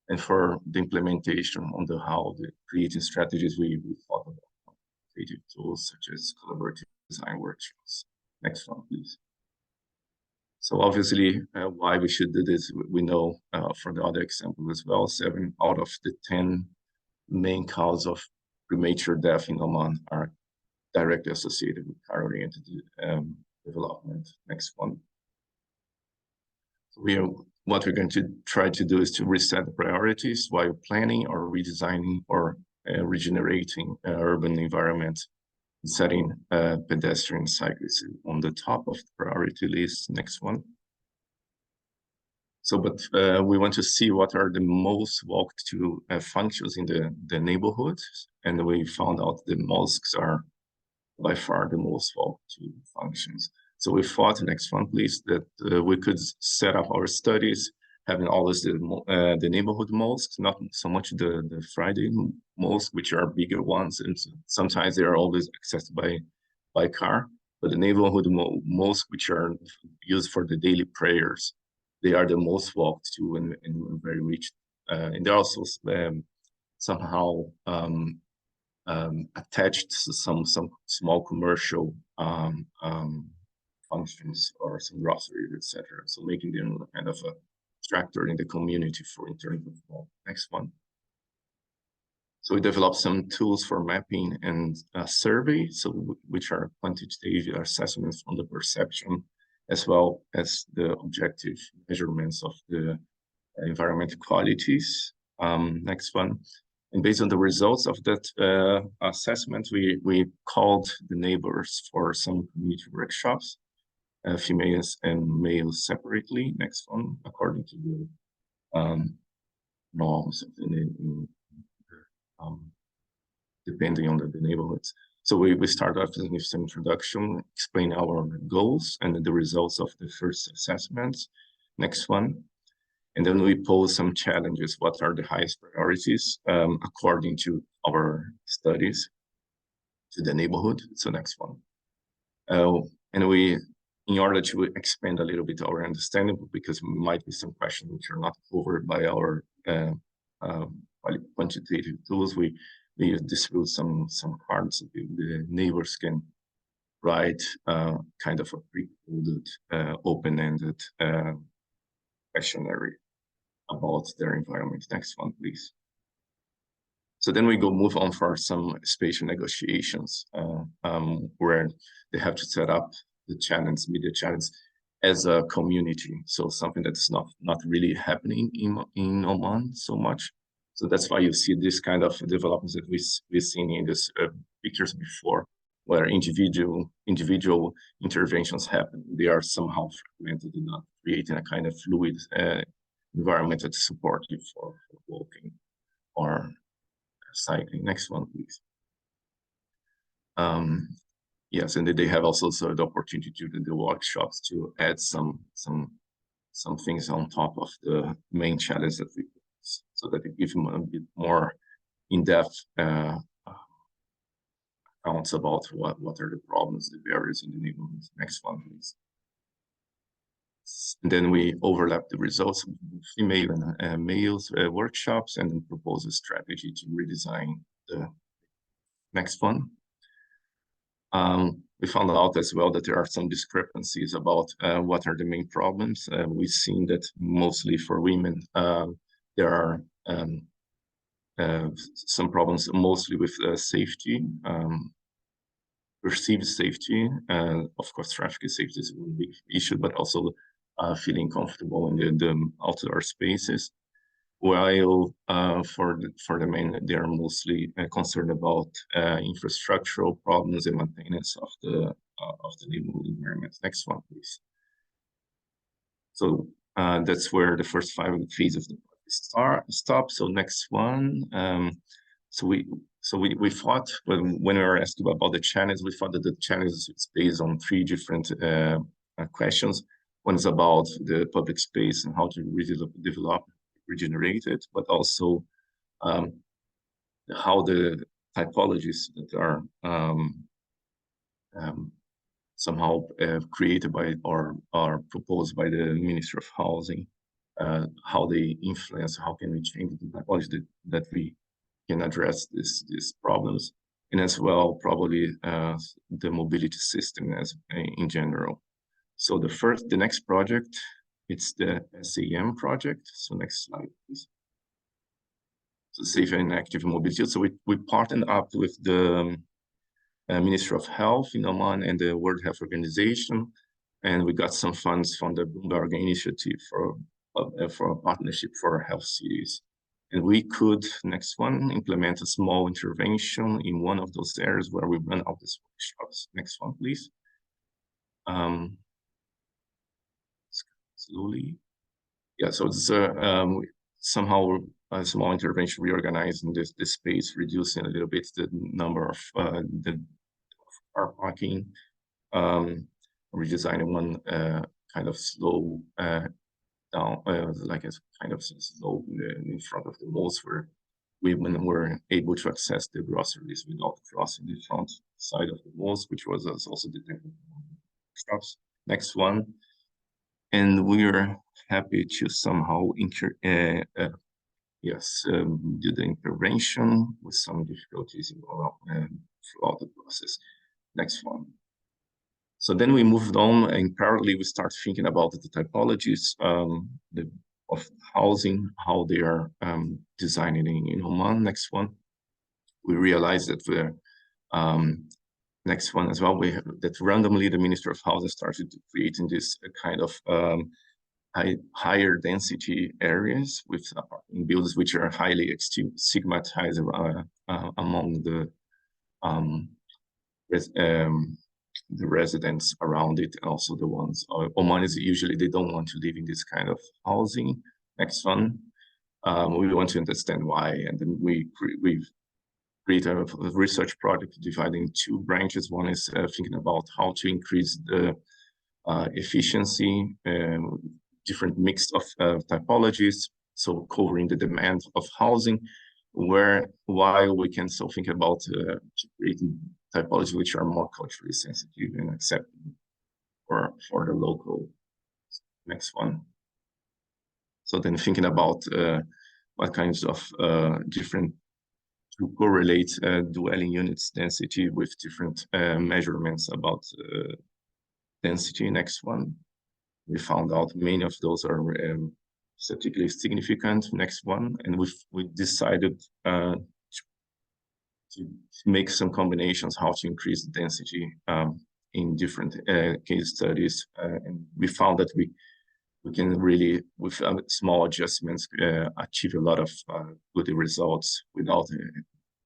and for the implementation on how the creating strategies we thought about quantitative tools such as collaborative design workshops. Next one, please. So obviously, why we should do this, we know from the other example as well, 7 out of the 10 main causes of premature death in Oman are directly associated with car-oriented development. Next one. So what we're going to try to do is to reset the priorities while planning or redesigning or regenerating urban environment, setting pedestrian cyclists on the top of the priority list. Next one. So, but we want to see what are the most walked to functions in the neighborhoods, and we found out the mosques are by far the most walked to functions. So we thought, next one, please, that we could set up our studies having always the neighborhood mosques, not so much the Friday mosques, which are bigger ones, and sometimes they are always accessed by car. But the neighborhood mosques, which are used for the daily prayers, they are the most walked to and very rich. And they're also somehow attached to some small commercial functions or some groceries, etc. So making them kind of a attractor in the community for in terms of next one. So we developed some tools for mapping and survey, so which are quantitative assessments on the perception, as well as the objective measurements of the environmental qualities. Next one. And based on the results of that assessment, we called the neighbors for some community workshops, females and males separately. Next one, according to the norms of the depending on the neighborhoods. So we start off with some introduction, explain our goals and the results of the first assessments. Next one. And then we pose some challenges. What are the highest priorities according to our studies? the neighborhood. So next one. And we, in order to expand a little bit our understanding, because might be some questions which are not covered by our quantitative tools, we distribute some cards so the neighbors can write kind of a pre-coded, open-ended questionnaire about their environment. Next one, please. So then we move on for some spatial negotiations, where they have to set up the challenge, media challenge, as a community. So something that's not really happening in Oman so much. So that's why you see this kind of developments that we've seen in these pictures before, where individual interventions happen. They are somehow fragmented and not creating a kind of fluid environment that's supportive for walking or cycling. Next one, please. Yes, and they have also the opportunity to do the workshops to add some things on top of the main challenge that we put, so that it gives them a bit more in-depth accounts about what are the problems, the barriers in the neighborhood. Next one, please. And then we overlap the results of female and males workshops and then propose a strategy to redesign the next one. We found out as well that there are some discrepancies about what are the main problems. We've seen that mostly for women, there are some problems mostly with safety, perceived safety. Of course, traffic safety is a big issue, but also feeling comfortable in the outdoor spaces. While for the men, they are mostly concerned about infrastructural problems and maintenance of the neighborhood environment. Next one, please. So that's where the first 5 phases of the project stop. So next one. So we thought when we were asked about the challenge, we thought that the challenge is based on 3 different questions. One is about the public space and how to develop, regenerate it, but also how the typologies that are somehow created by or proposed by the Ministry of Housing, how they influence, how can we change the typology that we can address these problems, and as well probably the mobility system as in general. So the next project, it's the SAM project. So next slide, please. So safe and active mobility. So we partnered up with the Ministry of Health in Oman and the World Health Organization, and we got some funds from the Bloomberg Initiative for a partnership for health cities. And we could, next one, implement a small intervention in one of those areas where we run out these workshops. Next one, please. Slowly. Yeah, so it's somehow a small intervention reorganizing this space, reducing a little bit the number of the car parking, redesigning one kind of slow down, like a kind of slope in front of the malls where women were able to access the groceries without crossing the front side of the malls, which was also detected shops. Next one. And we are happy to somehow do the intervention with some difficulties throughout the process. Next one. So then we moved on, and parallelly we start thinking about the typologies of housing, how they are designing in Oman. Next one. We realized that the next one as well, that randomly the Ministry of Housing started creating this kind of higher density areas with apartment buildings which are highly stigmatized among the residents around it, and also the ones Omanis usually they don't want to live in this kind of housing. Next one. We want to understand why, and then we've create a research project dividing 2 branches. One is thinking about how to increase the efficiency, different mix of typologies, so covering the demand of housing, while we can still think about creating typologies which are more culturally sensitive and acceptable for the local. Next one. So then thinking about what kinds of different to correlate dwelling units density with different measurements about density. Next one. We found out many of those are statistically significant. Next one. And we decided to make some combinations how to increase the density in different case studies. And we found that we can really, with small adjustments, achieve a lot of good results without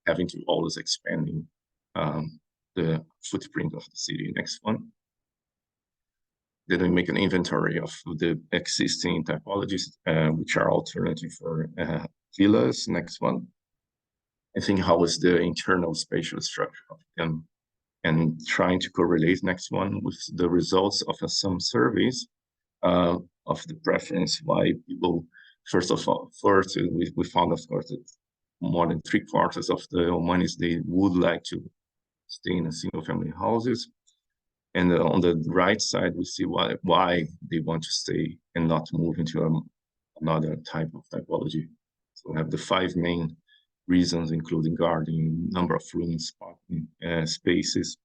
having to always expanding the footprint of the city. Next one. Then we make an inventory of the existing typologies, which are alternative for villas. Next one. I think how is the internal spatial structure of them, and trying to correlate next one with the results of some surveys of the preference why people, first we found, of course, that more than 3/4 of the Omanis, they would like to stay in a single family houses. And on the right side, we see why they want to stay and not move into another type of typology. So we have the 5 main reasons, including gardening, number of rooms, parking spaces,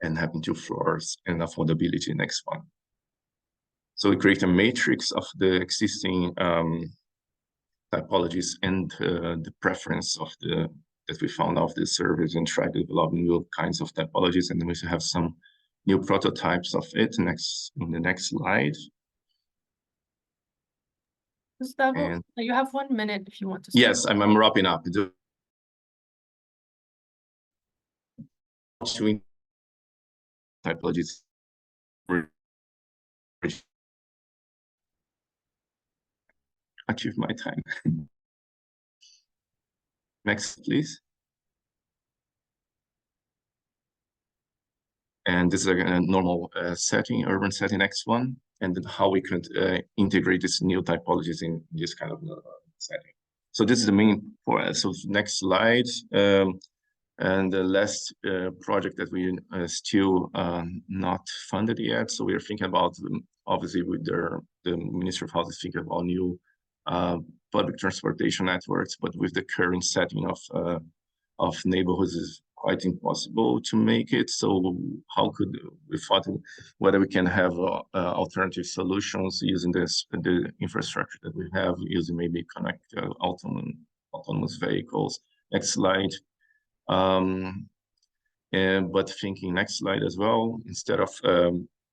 and having 2 floors, and affordability. Next one. So we create a matrix of the existing typologies and the preference of that we found out the surveys, and try to develop new kinds of typologies. And then we have some new prototypes of it in the next slide. Gustavo, you have 1 minute if you want to. Yes, I'm wrapping up. Typologies. Achieve my time. Next, please. And this is a normal setting, urban setting. Next one. And then how we could integrate these new typologies in this kind of setting. So this is the main point. So next slide. And the last project that we still not funded yet. So we are thinking about, obviously, with the Ministry of Health is thinking about new public transportation networks, but with the current setting of neighborhoods is quite impossible to make it. So how could we thought whether we can have alternative solutions using the infrastructure that we have, using maybe connect autonomous vehicles. Next slide. But thinking next slide as well, instead of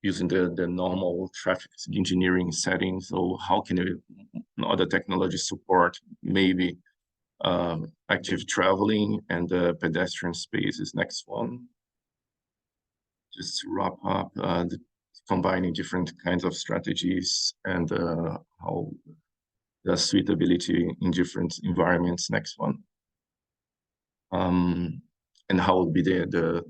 using the normal traffic engineering settings, so how can other technologies support maybe active traveling and pedestrian spaces? Next one. Just to wrap up, combining different kinds of strategies and how the suitability in different environments. Next one. And how would be the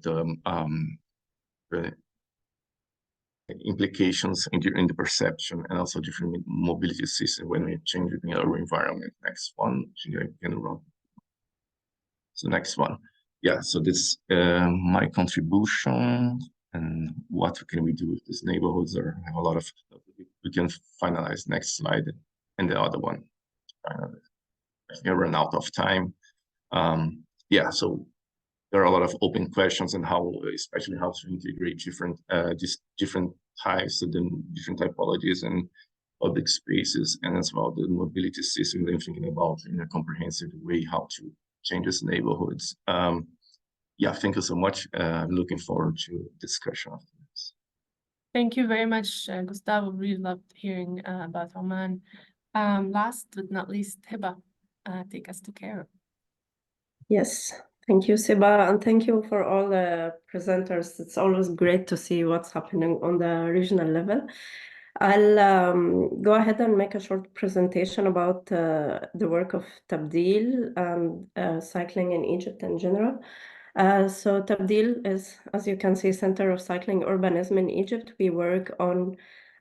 implications in the perception, and also different mobility system when we change in our environment. Next one. So next one. Yeah, so this my contribution, and what can we do with these neighborhoods, or have a lot of, we can finalize next slide and the other one. I think I run out of time. Yeah, so there are a lot of open questions on how, especially how to integrate different types of the different typologies and public spaces, and as well the mobility system. Then thinking about in a comprehensive way how to change these neighborhoods. Yeah, thank you so much. I'm looking forward to discussion after this. Thank you very much, Gustavo. Really loved hearing about Oman. Last but not least, Hiba, take us to Cairo. Yes, thank you, Siba, and thank you for all the presenters. It's always great to see what's happening on the regional level. I'll go ahead and make a short presentation about the work of Tabdil and cycling in Egypt in general. So Tabdil is, as you can see, Center of Cycling Urbanism in Egypt. We work on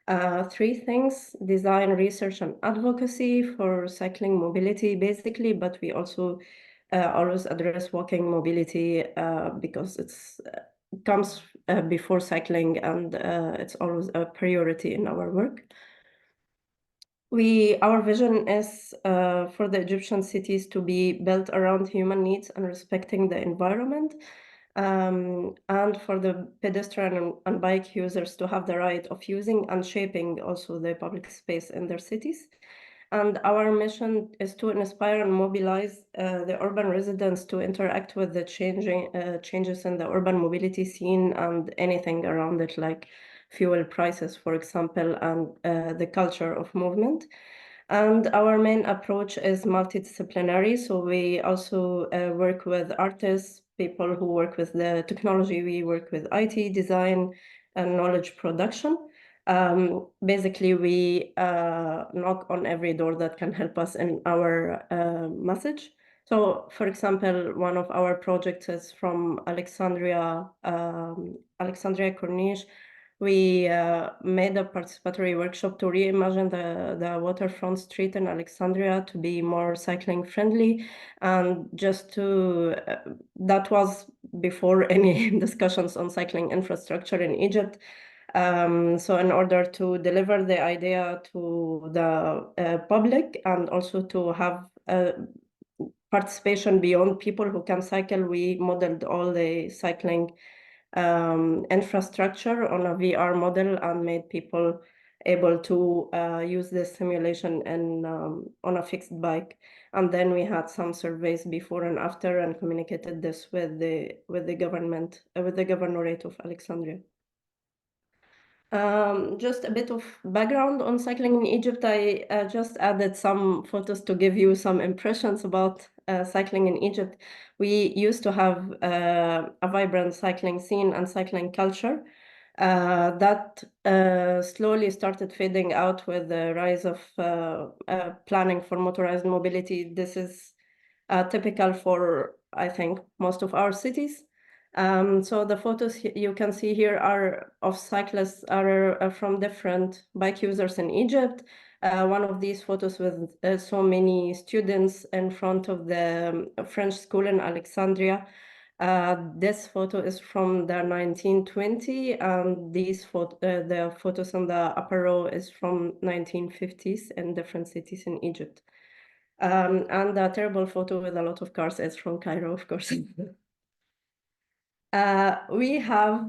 3 things: design, research, and advocacy for cycling mobility, basically, but we also always address walking mobility because it comes before cycling, and it's always a priority in our work. Our vision is for the Egyptian cities to be built around human needs and respecting the environment, and for the pedestrian and bike users to have the right of using and shaping also the public space in their cities. And our mission is to inspire and mobilize the urban residents to interact with the changes in the urban mobility scene and anything around it, like fuel prices, for example, and the culture of movement. And our main approach is multidisciplinary. So we also work with artists, people who work with the technology. We work with IT, design, and knowledge production. Basically, we knock on every door that can help us in our message. So, for example, one of our projects is from Alexandria Corniche. We made a participatory workshop to reimagine the waterfront street in Alexandria to be more cycling friendly. And just to, that was before any discussions on cycling infrastructure in Egypt. So in order to deliver the idea to the public and also to have participation beyond people who can cycle, we modeled all the cycling infrastructure on a VR model and made people able to use this simulation and on a fixed bike. And then we had some surveys before and after and communicated this with the government, with the governorate of Alexandria. Just a bit of background on cycling in Egypt. I just added some photos to give you some impressions about cycling in Egypt. We used to have a vibrant cycling scene and cycling culture that slowly started fading out with the rise of planning for motorized mobility. This is typical for, I think, most of our cities. So the photos you can see here are of cyclists are from different bike users in Egypt. One of these photos with so many students in front of the French school in Alexandria. This photo is from the 1920, and these the photos on the upper row is from 1950s in different cities in Egypt. And the terrible photo with a lot of cars is from Cairo, of course. We have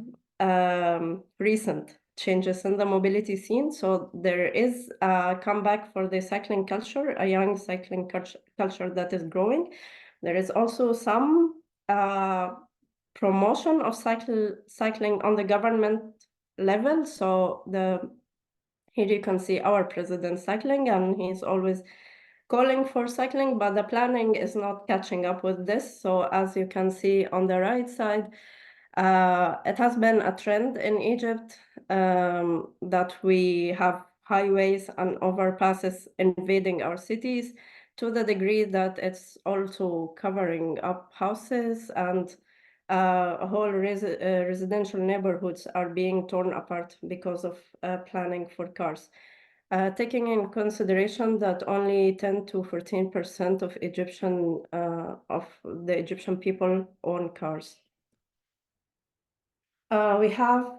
recent changes in the mobility scene. So there is a comeback for the cycling culture, a young cycling culture that is growing. There is also some promotion of cycling on the government level. So here you can see our president cycling, and he's always calling for cycling, but the planning is not catching up with this. So as you can see on the right side, it has been a trend in Egypt that we have highways and overpasses invading our cities to the degree that it's also covering up houses, and whole residential neighborhoods are being torn apart because of planning for cars. Taking in consideration that only 10 to 14% of the Egyptian people own cars. We have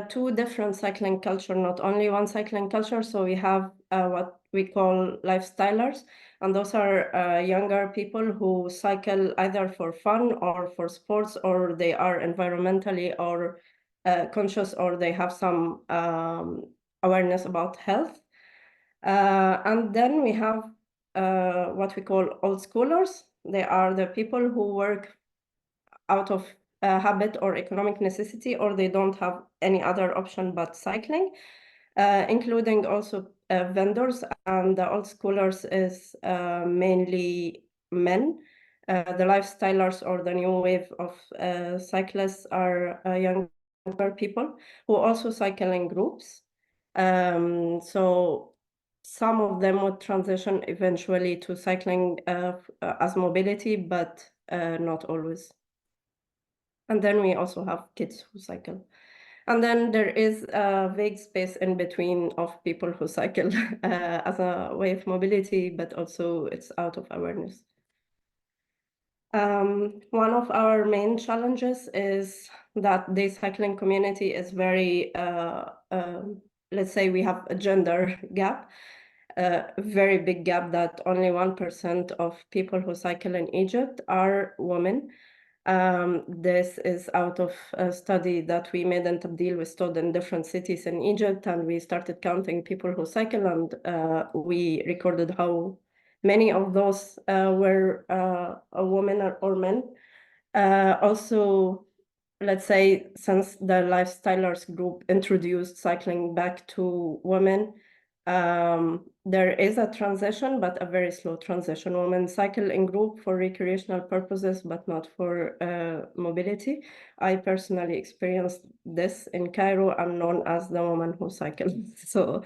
two different cycling culture, not only one cycling culture. So we have what we call lifestylers, and those are younger people who cycle either for fun or for sports, or they are environmentally or conscious, or they have some awareness about health. And then we have what we call old schoolers. They are the people who work out of habit or economic necessity, or they don't have any other option but cycling, including also vendors. And the old schoolers is mainly men. The lifestylers, or the new wave of cyclists, are younger people who also cycle in groups. So some of them would transition eventually to cycling as mobility, but not always. And then we also have kids who cycle. And then there is a vague space in between of people who cycle as a way of mobility, but also it's out of awareness. One of our main challenges is that the cycling community is very, let's say we have a gender gap, a very big gap that only 1% of people who cycle in Egypt are women. This is out of a study that we made in Tabdil. We studied in different cities in Egypt, and we started counting people who cycle, and we recorded how many of those were a woman or men. Also, let's say, since the Lifestylers group introduced cycling back to women, there is a transition, but a very slow transition. Women cycle in group for recreational purposes, but not for mobility. I personally experienced this in Cairo. I'm known as the woman who cycles. So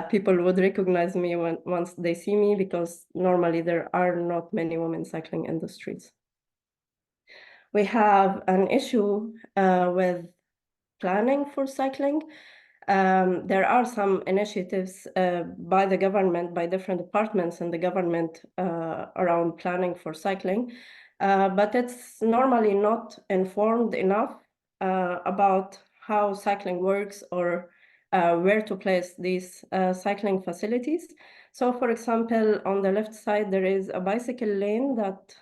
people would recognize me once they see me, because normally there are not many women cycling in the streets. We have an issue with planning for cycling. There are some initiatives by the government, by different departments in the government around planning for cycling, but it's normally not informed enough about how cycling works or where to place these cycling facilities. So, for example, on the left side, there is a bicycle lane that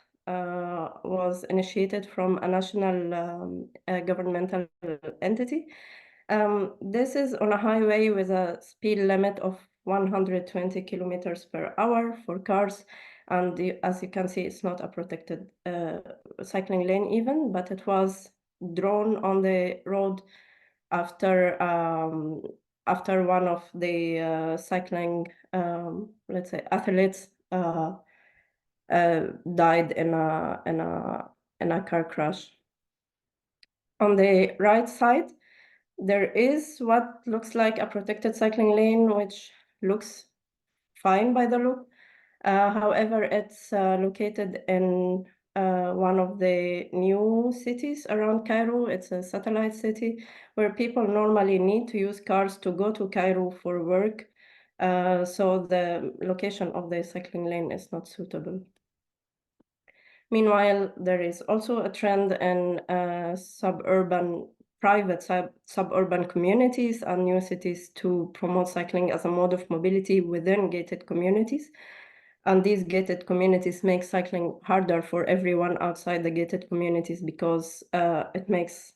was initiated from a national governmental entity. This is on a highway with a speed limit of 120 kilometers per hour for cars. And as you can see, it's not a protected cycling lane even, but it was drawn on the road after one of the cycling, let's say, athletes died in a car crash. On the right side, there is what looks like a protected cycling lane, which looks fine by the look. However, it's located in one of the new cities around Cairo. It's a satellite city where people normally need to use cars to go to Cairo for work. So the location of the cycling lane is not suitable. Meanwhile, there is also a trend in private suburban communities and new cities to promote cycling as a mode of mobility within gated communities. And these gated communities make cycling harder for everyone outside the gated communities, because it makes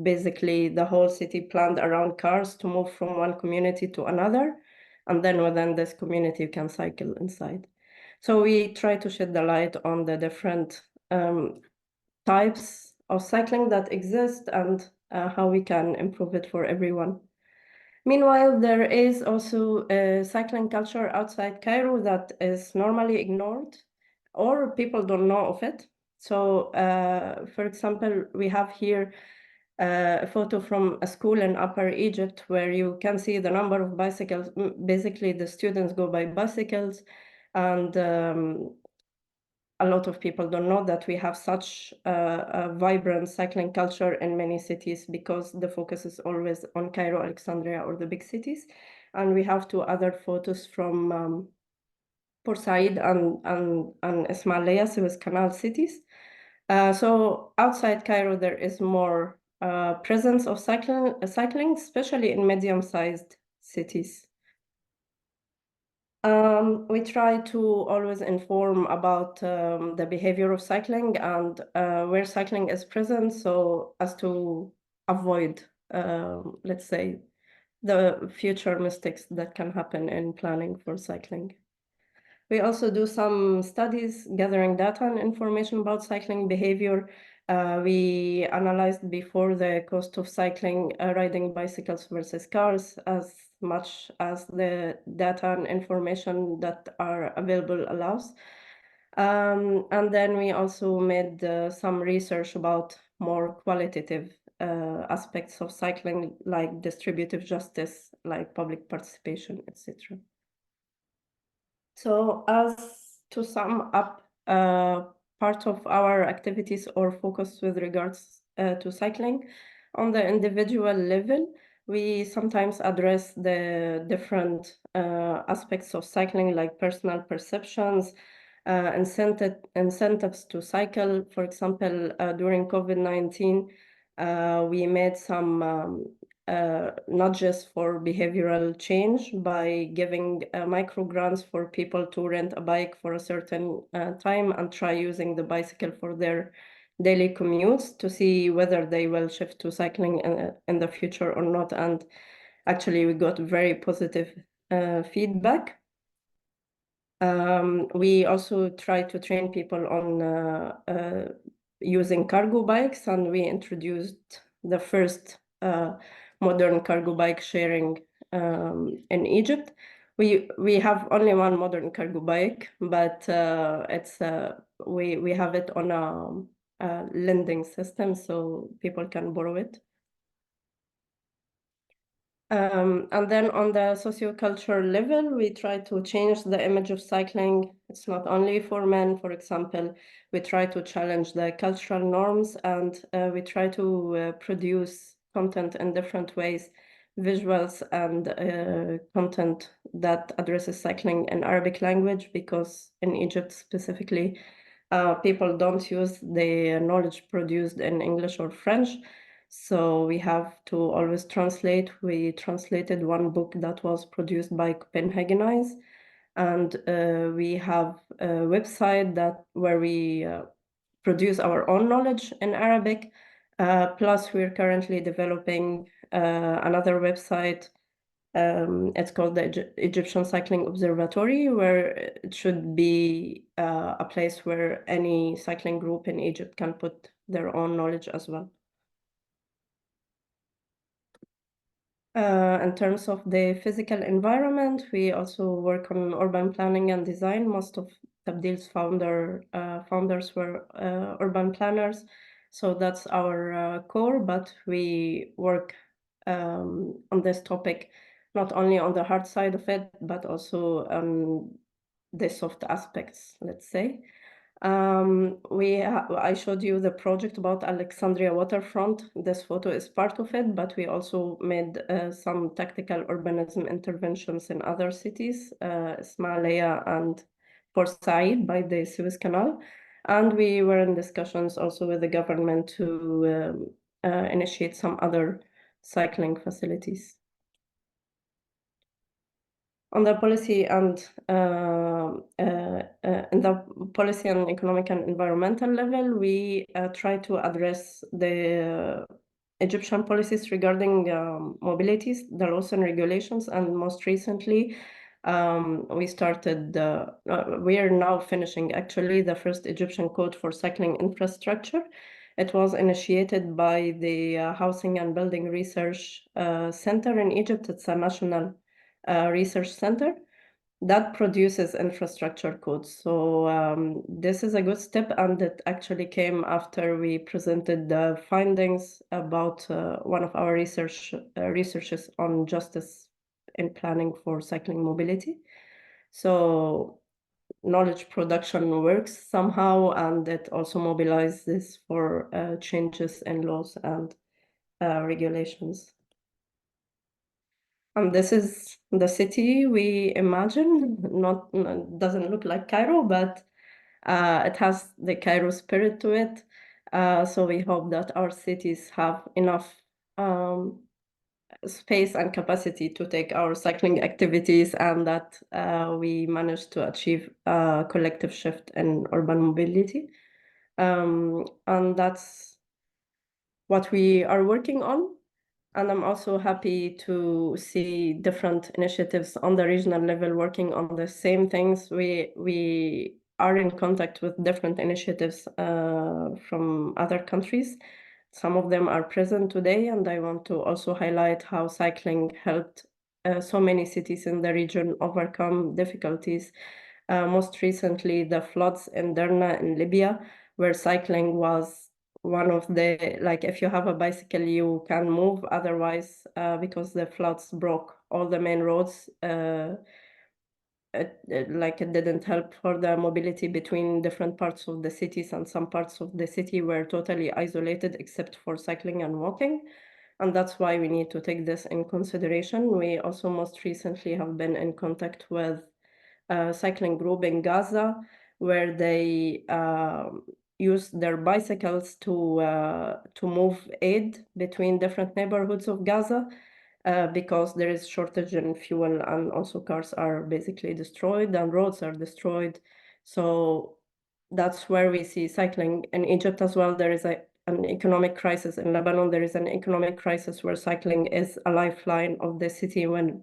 basically the whole city planned around cars to move from one community to another. And then within this community, you can cycle inside. So we try to shed the light on the different types of cycling that exist and how we can improve it for everyone. Meanwhile, there is also a cycling culture outside Cairo that is normally ignored, or people don't know of it. So, for example, we have here a photo from a school in Upper Egypt where you can see the number of bicycles. Basically, the students go by bicycles, and a lot of people don't know that we have such a vibrant cycling culture in many cities, because the focus is always on Cairo, Alexandria, or the big cities. And we have two other photos from Port Said and Ismailia, Suez Canal cities. So outside Cairo, there is more presence of cycling, especially in medium-sized cities. We try to always inform about the behavior of cycling and where cycling is present, so as to avoid, let's say, the future mistakes that can happen in planning for cycling. We also do some studies gathering data and information about cycling behavior. We analyzed before the cost of cycling, riding bicycles versus cars, as much as the data and information that are available allows. And then we also made some research about more qualitative aspects of cycling, like distributive justice, like public participation, etc. So, as to sum up, part of our activities or focus with regards to cycling, on the individual level, we sometimes address the different aspects of cycling, like personal perceptions, incentives to cycle. For example, during COVID-19, we made some nudges for behavioral change by giving micro grants for people to rent a bike for a certain time and try using the bicycle for their daily commutes to see whether they will shift to cycling in the future or not. And actually, we got very positive feedback. We also try to train people on using cargo bikes, and we introduced the first modern cargo bike sharing in Egypt. We have only one modern cargo bike, but we have it on a lending system, so people can borrow it. And then on the sociocultural level, we try to change the image of cycling. It's not only for men, for example. We try to challenge the cultural norms, and we try to produce content in different ways, visuals and content that addresses cycling in Arabic language, because in Egypt specifically, people don't use the knowledge produced in English or French. So we have to always translate. We translated one book that was produced by Copenhagenize, and we have a website where we produce our own knowledge in Arabic. Plus, we're currently developing another website. It's called the Egyptian Cycling Observatory, where it should be a place where any cycling group in Egypt can put their own knowledge as well. In terms of the physical environment, we also work on urban planning and design. Most of Tabdeel's founders were urban planners, so that's our core, but we work on this topic not only on the hard side of it, but also the soft aspects, let's say. I showed you the project about Alexandria waterfront. This photo is part of it, but we also made some tactical urbanism interventions in other cities, Ismailia and Port Said by the Suez Canal. And we were in discussions also with the government to initiate some other cycling facilities. On the policy and in the policy and economic and environmental level, we try to address the Egyptian policies regarding mobilities, the laws and regulations, and most recently, we are now finishing actually the first Egyptian code for cycling infrastructure. It was initiated by the Housing and Building Research Center in Egypt. It's a national research center that produces infrastructure codes. So this is a good step, and it actually came after we presented the findings about one of our researches on justice in planning for cycling mobility. So knowledge production works somehow, and it also mobilizes for changes in laws and regulations. And this is the city we imagine. Doesn't look like Cairo, but it has the Cairo spirit to it. So we hope that our cities have enough space and capacity to take our cycling activities, and that we manage to achieve a collective shift in urban mobility. And that's what we are working on. And I'm also happy to see different initiatives on the regional level working on the same things. We are in contact with different initiatives from other countries. Some of them are present today, and I want to also highlight how cycling helped so many cities in the region overcome difficulties. Most recently, the floods in Derna in Libya, where cycling was one of the, like, if you have a bicycle, you can move. Otherwise, because the floods broke all the main roads, it didn't help for the mobility between different parts of the cities, and some parts of the city were totally isolated except for cycling and walking. And that's why we need to take this in consideration. We also most recently have been in contact with a cycling group in Gaza, where they use their bicycles to move aid between different neighborhoods of Gaza, because there is shortage in fuel, and also cars are basically destroyed and roads are destroyed. So that's where we see cycling. In Egypt as well, there is an economic crisis. In Lebanon, there is an economic crisis where cycling is a lifeline of the city when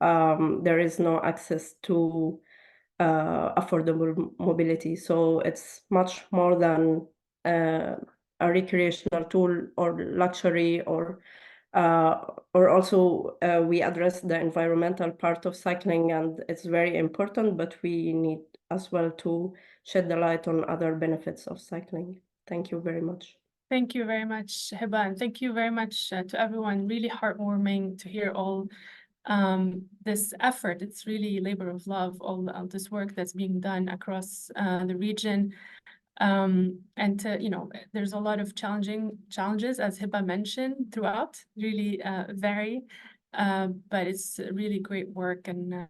there is no access to affordable mobility. So it's much more than a recreational tool or luxury, or also we address the environmental part of cycling, and it's very important, but we need as well to shed the light on other benefits of cycling. Thank you very much. Thank you very much, Hiba, and thank you very much to everyone. Really heartwarming to hear all this effort. It's really labor of love, all this work that's being done across the region. And to, there's a lot of challenges, as Hiba mentioned, throughout, really vary, but it's really great work. And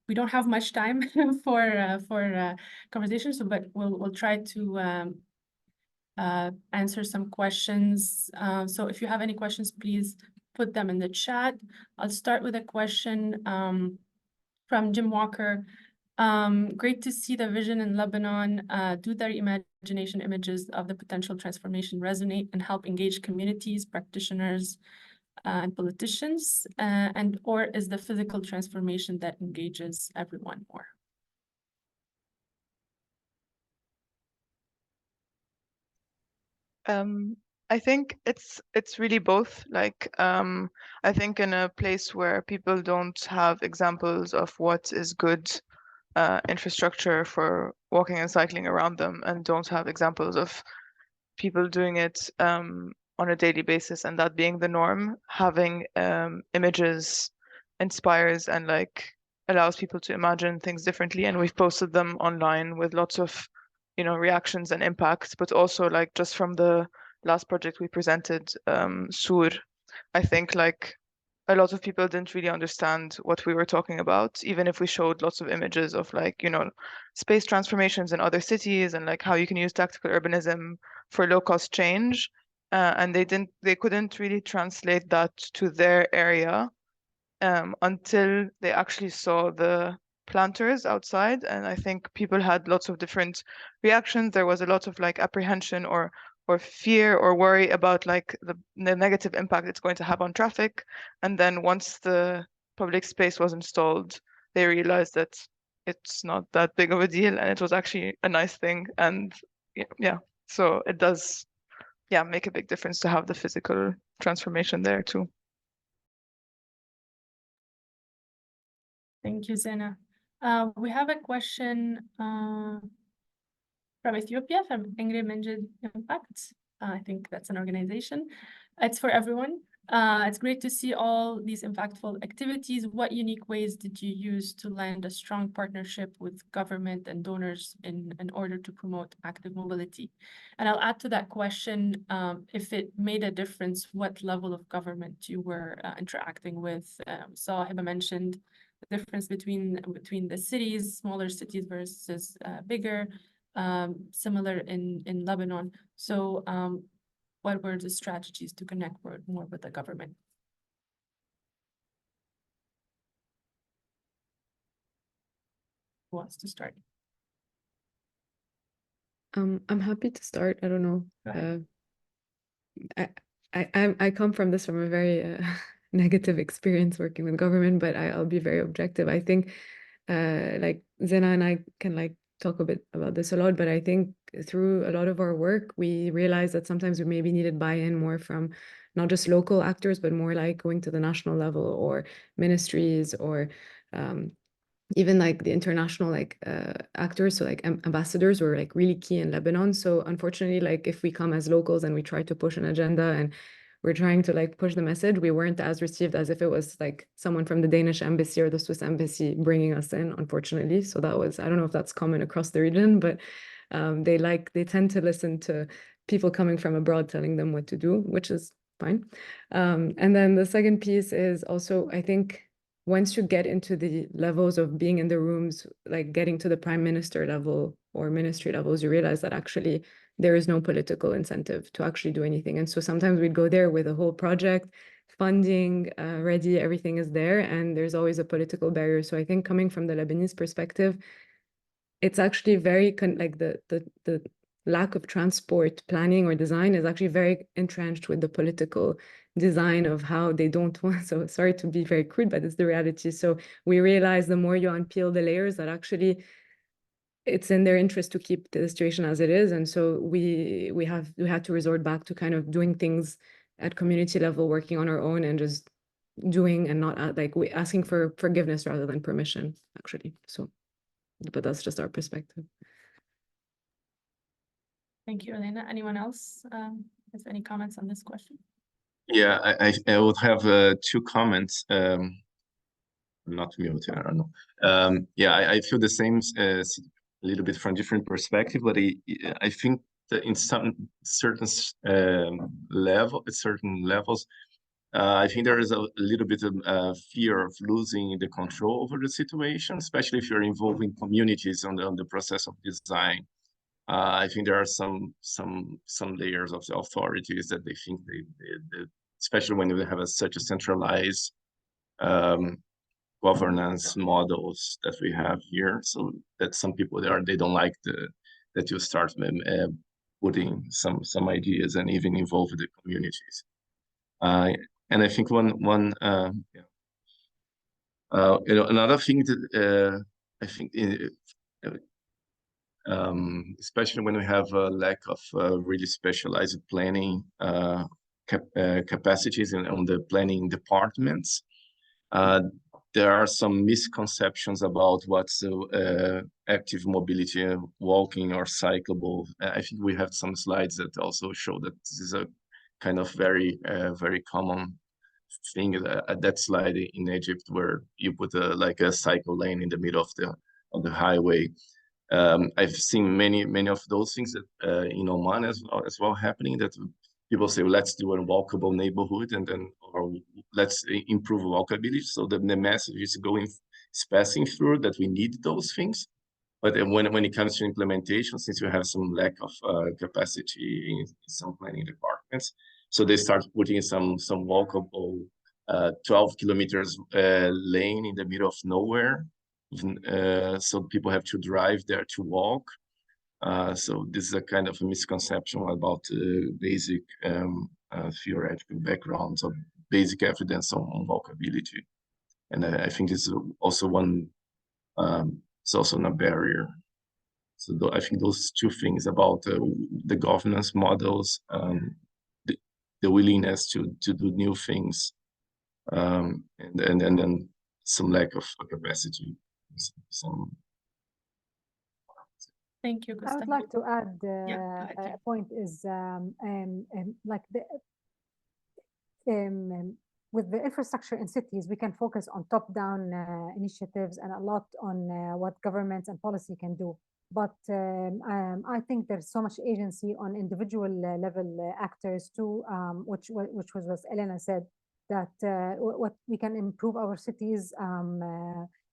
we don't have much time for conversations, but we'll try to answer some questions. So if you have any questions, please put them in the chat. I'll start with a question from Jim Walker. Great to see the vision in Lebanon. Do their imagination images of the potential transformation resonate and help engage communities, practitioners, and politicians? Or is the physical transformation that engages everyone more? I think it's really both. Like, I think in a place where people don't have examples of what is good infrastructure for walking and cycling around them, and don't have examples of people doing it on a daily basis, and that being the norm, having images inspires and like allows people to imagine things differently. And we've posted them online with lots of reactions and impacts, but also like just from the last project we presented, Sur, I think like a lot of people didn't really understand what we were talking about, even if we showed lots of images of like, space transformations in other cities and like how you can use tactical urbanism for low-cost change. And they couldn't really translate that to their area until they actually saw the planters outside. And I think people had lots of different reactions. There was a lot of like apprehension or fear or worry about like the negative impact it's going to have on traffic. And then once the public space was installed, they realized that it's not that big of a deal and it was actually a nice thing. And yeah, so it does, make a big difference to have the physical transformation there too. Thank you, Zena. We have a question from Ethiopia, from Ingrid Menjid Impact. I think that's an organization. It's for everyone. It's great to see all these impactful activities. What unique ways did you use to land a strong partnership with government and donors in order to promote active mobility? And I'll add to that question, if it made a difference, what level of government you were interacting with. So Hiba mentioned the difference between the cities, smaller cities versus bigger, similar in Lebanon. So what were the strategies to connect more with the government? Who wants to start? I'm happy to start. I don't know. I come from a very negative experience working with government, but I'll be very objective. I think like Zena and I can like talk a bit about this a lot, but I think through a lot of our work, we realized that sometimes we maybe needed buy-in more from not just local actors, but more like going to the national level or ministries or even like the international like actors, so like ambassadors were like really key in Lebanon. So unfortunately, like if we come as locals and we try to push an agenda and we're trying to like push the message, we weren't as received as if it was like someone from the Danish embassy or the Swiss embassy bringing us in, unfortunately. So that was, I don't know if that's common across the region, but they tend to listen to people coming from abroad telling them what to do, which is fine. And then the second piece is also, I think once you get into the levels of being in the rooms, like getting to the prime minister level or ministry levels, you realize that actually there is no political incentive to actually do anything. And so sometimes we'd go there with a whole project, funding ready, everything is there, and there's always a political barrier. So I think coming from the Lebanese perspective, it's actually very like the lack of transport planning or design is actually very entrenched with the political design of how they don't want. So sorry to be very crude, but it's the reality. So we realize the more you unpeel the layers, that actually it's in their interest to keep the situation as it is. And so we had to resort back to kind of doing things at community level, working on our own and just doing and not like we asking for forgiveness rather than permission, actually. So, but that's just our perspective. Thank you, Elena. Anyone else has any comments on this question? Yeah, I would have two comments. Not mute, I don't know. Yeah, I feel the same, a little bit from different perspective, but I think that in certain levels, I think there is a little bit of fear of losing the control over the situation, especially if you're involving communities on the process of design. I think there are some layers of the authorities that they think they especially when you have such a centralized governance models that we have here. So that some people they don't like that you start putting some ideas and even involve the communities. And I think another thing that I think especially when we have a lack of really specialized planning capacities on the planning departments, there are some misconceptions about what's active mobility, walking or cyclable. I think we have some slides that also show that this is a kind of very common thing. That slide in Egypt where you put like a cycle lane in the middle of the highway. I've seen many of those things that in Oman as well happening, that people say, well, let's do a walkable neighborhood and then, or let's improve walkability. So the message is passing through that we need those things. But when it comes to implementation, since you have some lack of capacity in some planning departments, so they start putting some walkable 12 kilometers lane in the middle of nowhere. So people have to drive there to walk. So this is a kind of a misconception about basic theoretical backgrounds of basic evidence on walkability. And I think this is also one, it's also a barrier. So I think those two things about the governance models, the willingness to do new things, and then some lack of capacity. Thank you, I Gustavo. would like to add Yeah, go ahead, a point is like with the infrastructure in cities, we can focus on top-down initiatives and a lot on what governments and policy can do. But I think there's so much agency on individual level actors too, which was what Elena said, that what we can improve our cities,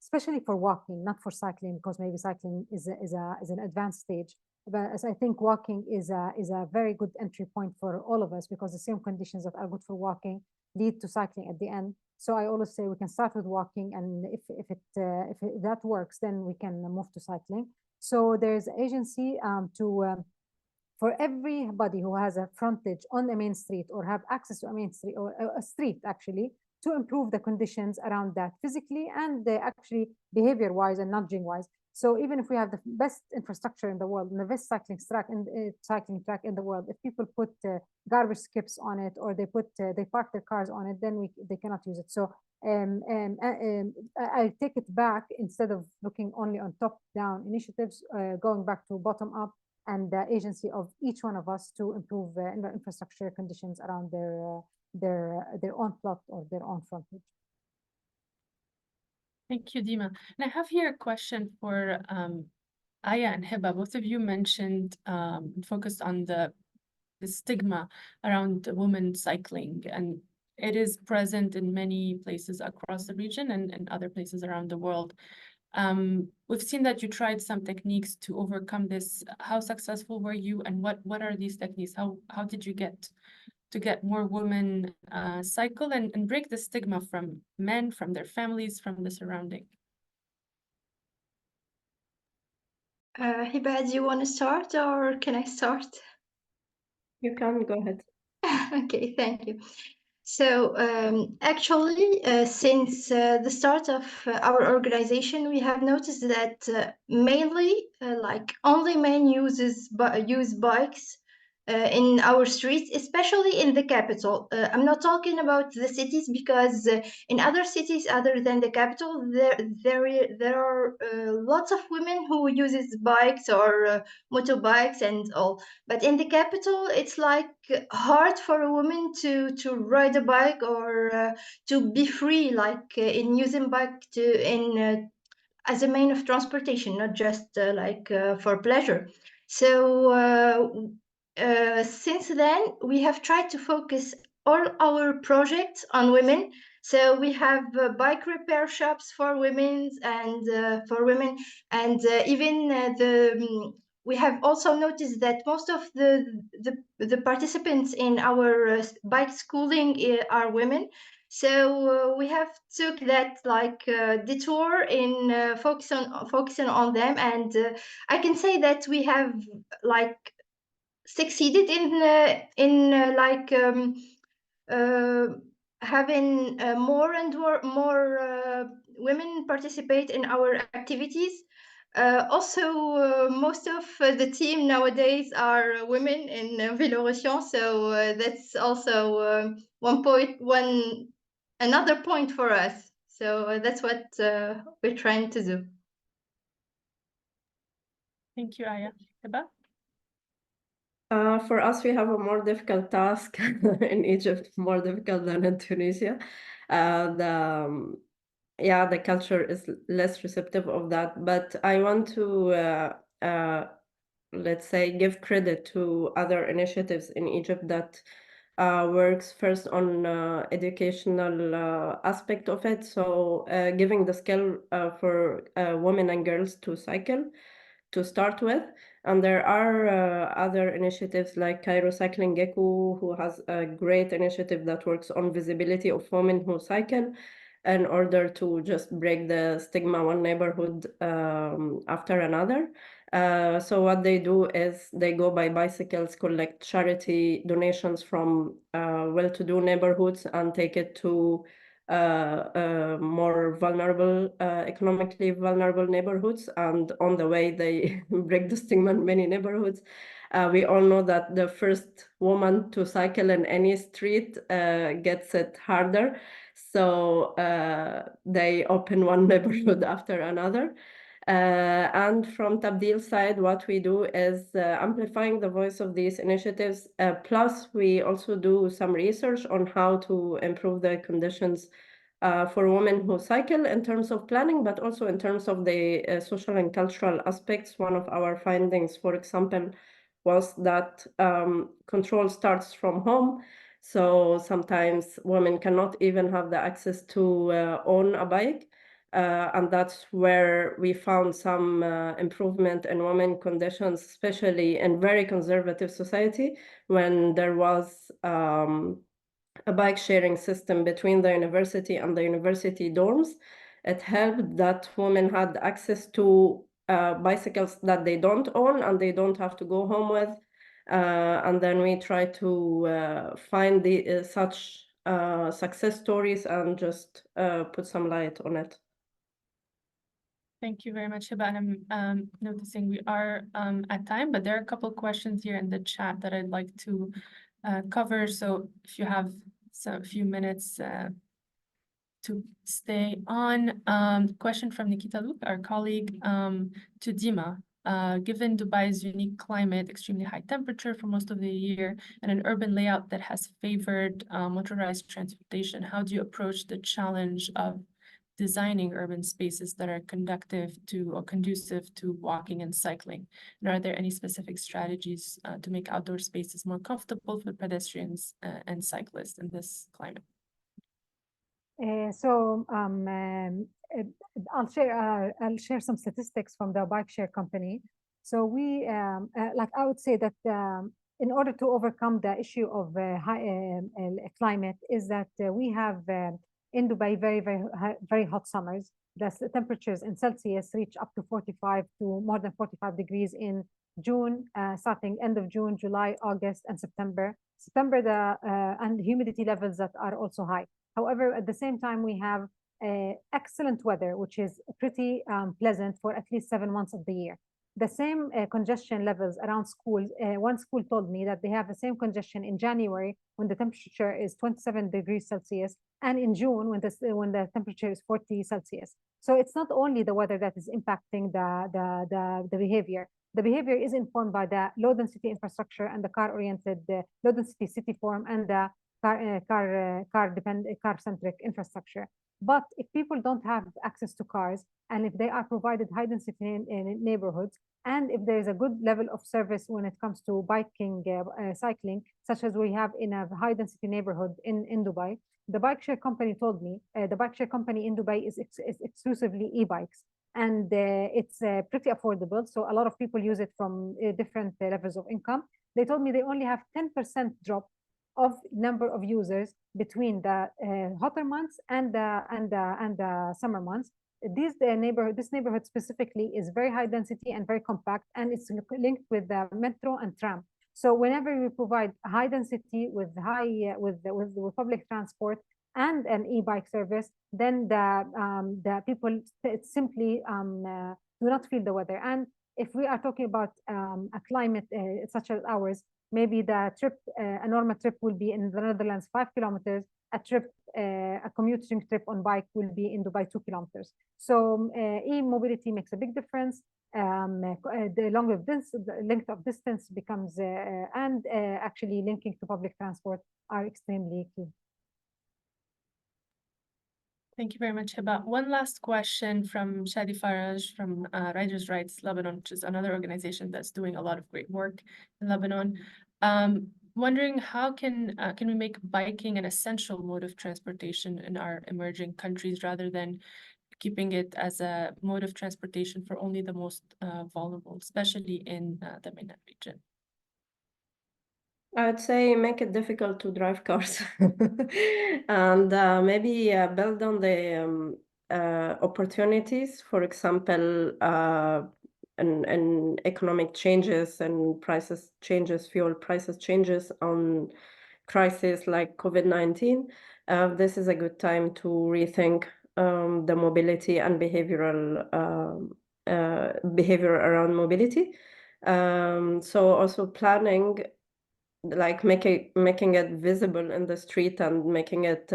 especially for walking, not for cycling, because maybe cycling is an advanced stage. But as I think walking is a very good entry point for all of us, because the same conditions that are good for walking lead to cycling at the end. So I always say we can start with walking, and if that works, then we can move to cycling. So there's agency for everybody who has a frontage on the main street or have access to a main street or a street actually, to improve the conditions around that physically and actually behavior-wise and nudging-wise. So even if we have the best infrastructure in the world and the best cycling track in the world, if people put garbage skips on it, or they park their cars on it, then they cannot use it. So I take it back, instead of looking only on top-down initiatives, going back to bottom-up and the agency of each one of us to improve infrastructure conditions around their own plot or their own frontage. Thank you, Dima. And I have here a question for Aya and Heba. Both of you mentioned focused on the stigma around women cycling, and it is present in many places across the region and other places around the world. We've seen that you tried some techniques to overcome this. How successful were you, and what are these techniques? How did you get more women cycle and break the stigma from men, from their families, from the surrounding? Hiba, do you want to start or can I start? You can go ahead. Okay, thank you. So actually, since the start of our organization, we have noticed that mainly, like only men use bikes in our streets, especially in the capital. I'm not talking about the cities because in other cities other than the capital, there are lots of women who uses bikes or motorbikes and all. But in the capital, it's like hard for a woman to ride a bike or to be free, like in using bike as a main of transportation, not just for pleasure. So since then, we have tried to focus all our projects on women. So we have bike repair shops for women and even we have also noticed that most of the participants in our bike schooling are women. So we have took that detour in focusing on them, and I can say that we have succeeded in having more and more women participate in our activities. Also, most of the team nowadays are women in Villeurbanne, so that's also another point for us. So that's what we're trying to do. Thank you, Aya. Hiba? For us, we have a more difficult task in Egypt, more difficult than in Tunisia. The culture is less receptive of that, but I want to let's say give credit to other initiatives in Egypt that works first on educational aspect of it. So giving the skill for women and girls to cycle to start with. And there are other initiatives like Cairo Cycling Gecko, who has a great initiative that works on visibility of women who cycle in order to just break the stigma one neighborhood after another. So what they do is they go by bicycles, collect charity donations from well-to-do neighborhoods and take it to more vulnerable, economically vulnerable neighborhoods. And on the way, they break the stigma in many neighborhoods. We all know that the first woman to cycle in any street gets it harder. So they open one neighborhood after another. And from Tabdil's side, what we do is amplifying the voice of these initiatives. Plus, we also do some research on how to improve the conditions for women who cycle in terms of planning, but also in terms of the social and cultural aspects. One of our findings, for example, was that control starts from home. So sometimes women cannot even have the access to own a bike. And that's where we found some improvement in women conditions, especially in very conservative society, when there was a bike sharing system between the university and the university dorms. It helped that women had access to bicycles that they don't own and they don't have to go home with. And then we try to find the such success stories and just put some light on it. Thank you very much, Hiba. And I'm noticing we are at time, but there are a couple of questions here in the chat that I'd like to cover. So if you have a few minutes to stay on. Question from Nikita Luke, our colleague, to Dima. Given Dubai's unique climate, extremely high temperature for most of the year, and an urban layout that has favored motorized transportation, how do you approach the challenge of designing urban spaces that are conducive to walking and cycling? And are there any specific strategies to make outdoor spaces more comfortable for pedestrians and cyclists in this climate? I'll share some statistics from the bike share company. So we like I would say that in order to overcome the issue of high climate is that we have in Dubai very hot summers. The temperatures in Celsius reach up to 45 to more than 45 degrees in June, starting end of June, July, August, and September. And humidity levels that are also high. However, at the same time, we have excellent weather, which is pretty pleasant for at least 7 months of the year. The same congestion levels around schools. One school told me that they have the same congestion in January when the temperature is 27 degrees Celsius, and in June when the temperature is 40 Celsius. So it's not only the weather that is impacting the behavior. The behavior is informed by the low density infrastructure and the car-oriented low density city form and the car-centric infrastructure. But if people don't have access to cars, and if they are provided high density in neighborhoods, and if there is a good level of service when it comes to biking, cycling, such as we have in a high density neighborhood in Dubai, the bike share company told me, the bike share company in Dubai is exclusively e-bikes. And it's pretty affordable. So a lot of people use it from different levels of income. They told me they only have 10% drop of number of users between the hotter months and the summer months. This neighborhood specifically is very high density and very compact, and it's linked with the metro and tram. So whenever we provide high density with public transport and an e-bike service, then the people simply do not feel the weather. And if we are talking about a climate such as ours, maybe the trip, a normal trip will be in the Netherlands 5 kilometers. A commuting trip on bike will be in Dubai 2 kilometers. So e-mobility makes a big difference. The length of distance becomes, and actually linking to public transport are extremely key. Thank you very much, Hiba. One last question from Shadi Faraj from Riders' Rights Lebanon, which is another organization that's doing a lot of great work in Lebanon. Wondering how can we make biking an essential mode of transportation in our emerging countries rather than keeping it as a mode of transportation for only the most vulnerable, especially in the MENA region? I would say make it difficult to drive cars and maybe build on the opportunities, for example, and economic changes and prices changes, fuel prices changes on crisis like COVID-19. This is a good time to rethink the mobility and behavioral behavior around mobility. So also planning, like making it visible in the street and making it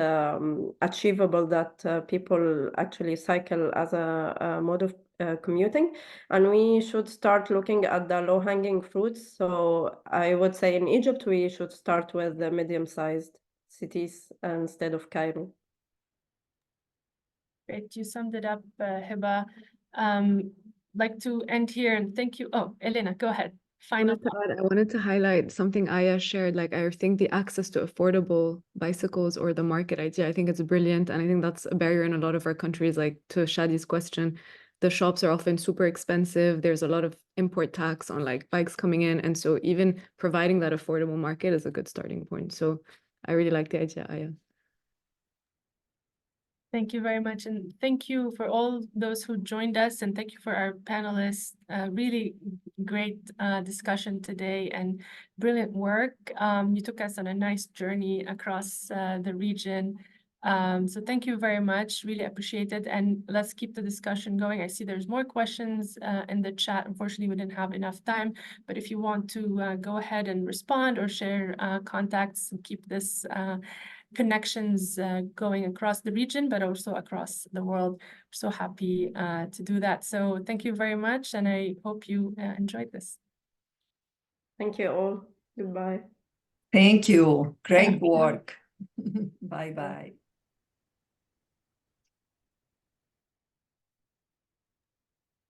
achievable that people actually cycle as a mode of commuting. And we should start looking at the low-hanging fruits. So I would say in Egypt, we should start with the medium-sized cities instead of Cairo. Great, you summed it up, Hiba. Like to end here and thank you. Oh, Elena, go ahead. Final thought. I wanted to highlight something Aya shared. Like, I think the access to affordable bicycles or the market idea, I think it's brilliant. And I think that's a barrier in a lot of our countries. Like, to Shadi's question, the shops are often super expensive. There's a lot of import tax on like bikes coming in. And so even providing that affordable market is a good starting point. So I really like the idea, Aya. Thank you very much. And thank you for all those who joined us. And thank you for our panelists. Really great discussion today and brilliant work. You took us on a nice journey across the region. So thank you very much. Really appreciate it. And let's keep the discussion going. I see there's more questions in the chat. Unfortunately, we didn't have enough time. But if you want to go ahead and respond or share contacts and keep this connections going across the region, but also across the world. We're so happy to do that. So thank you very much. And I hope you enjoyed this. Thank you all. Goodbye. Thank you. Great work. Bye-bye.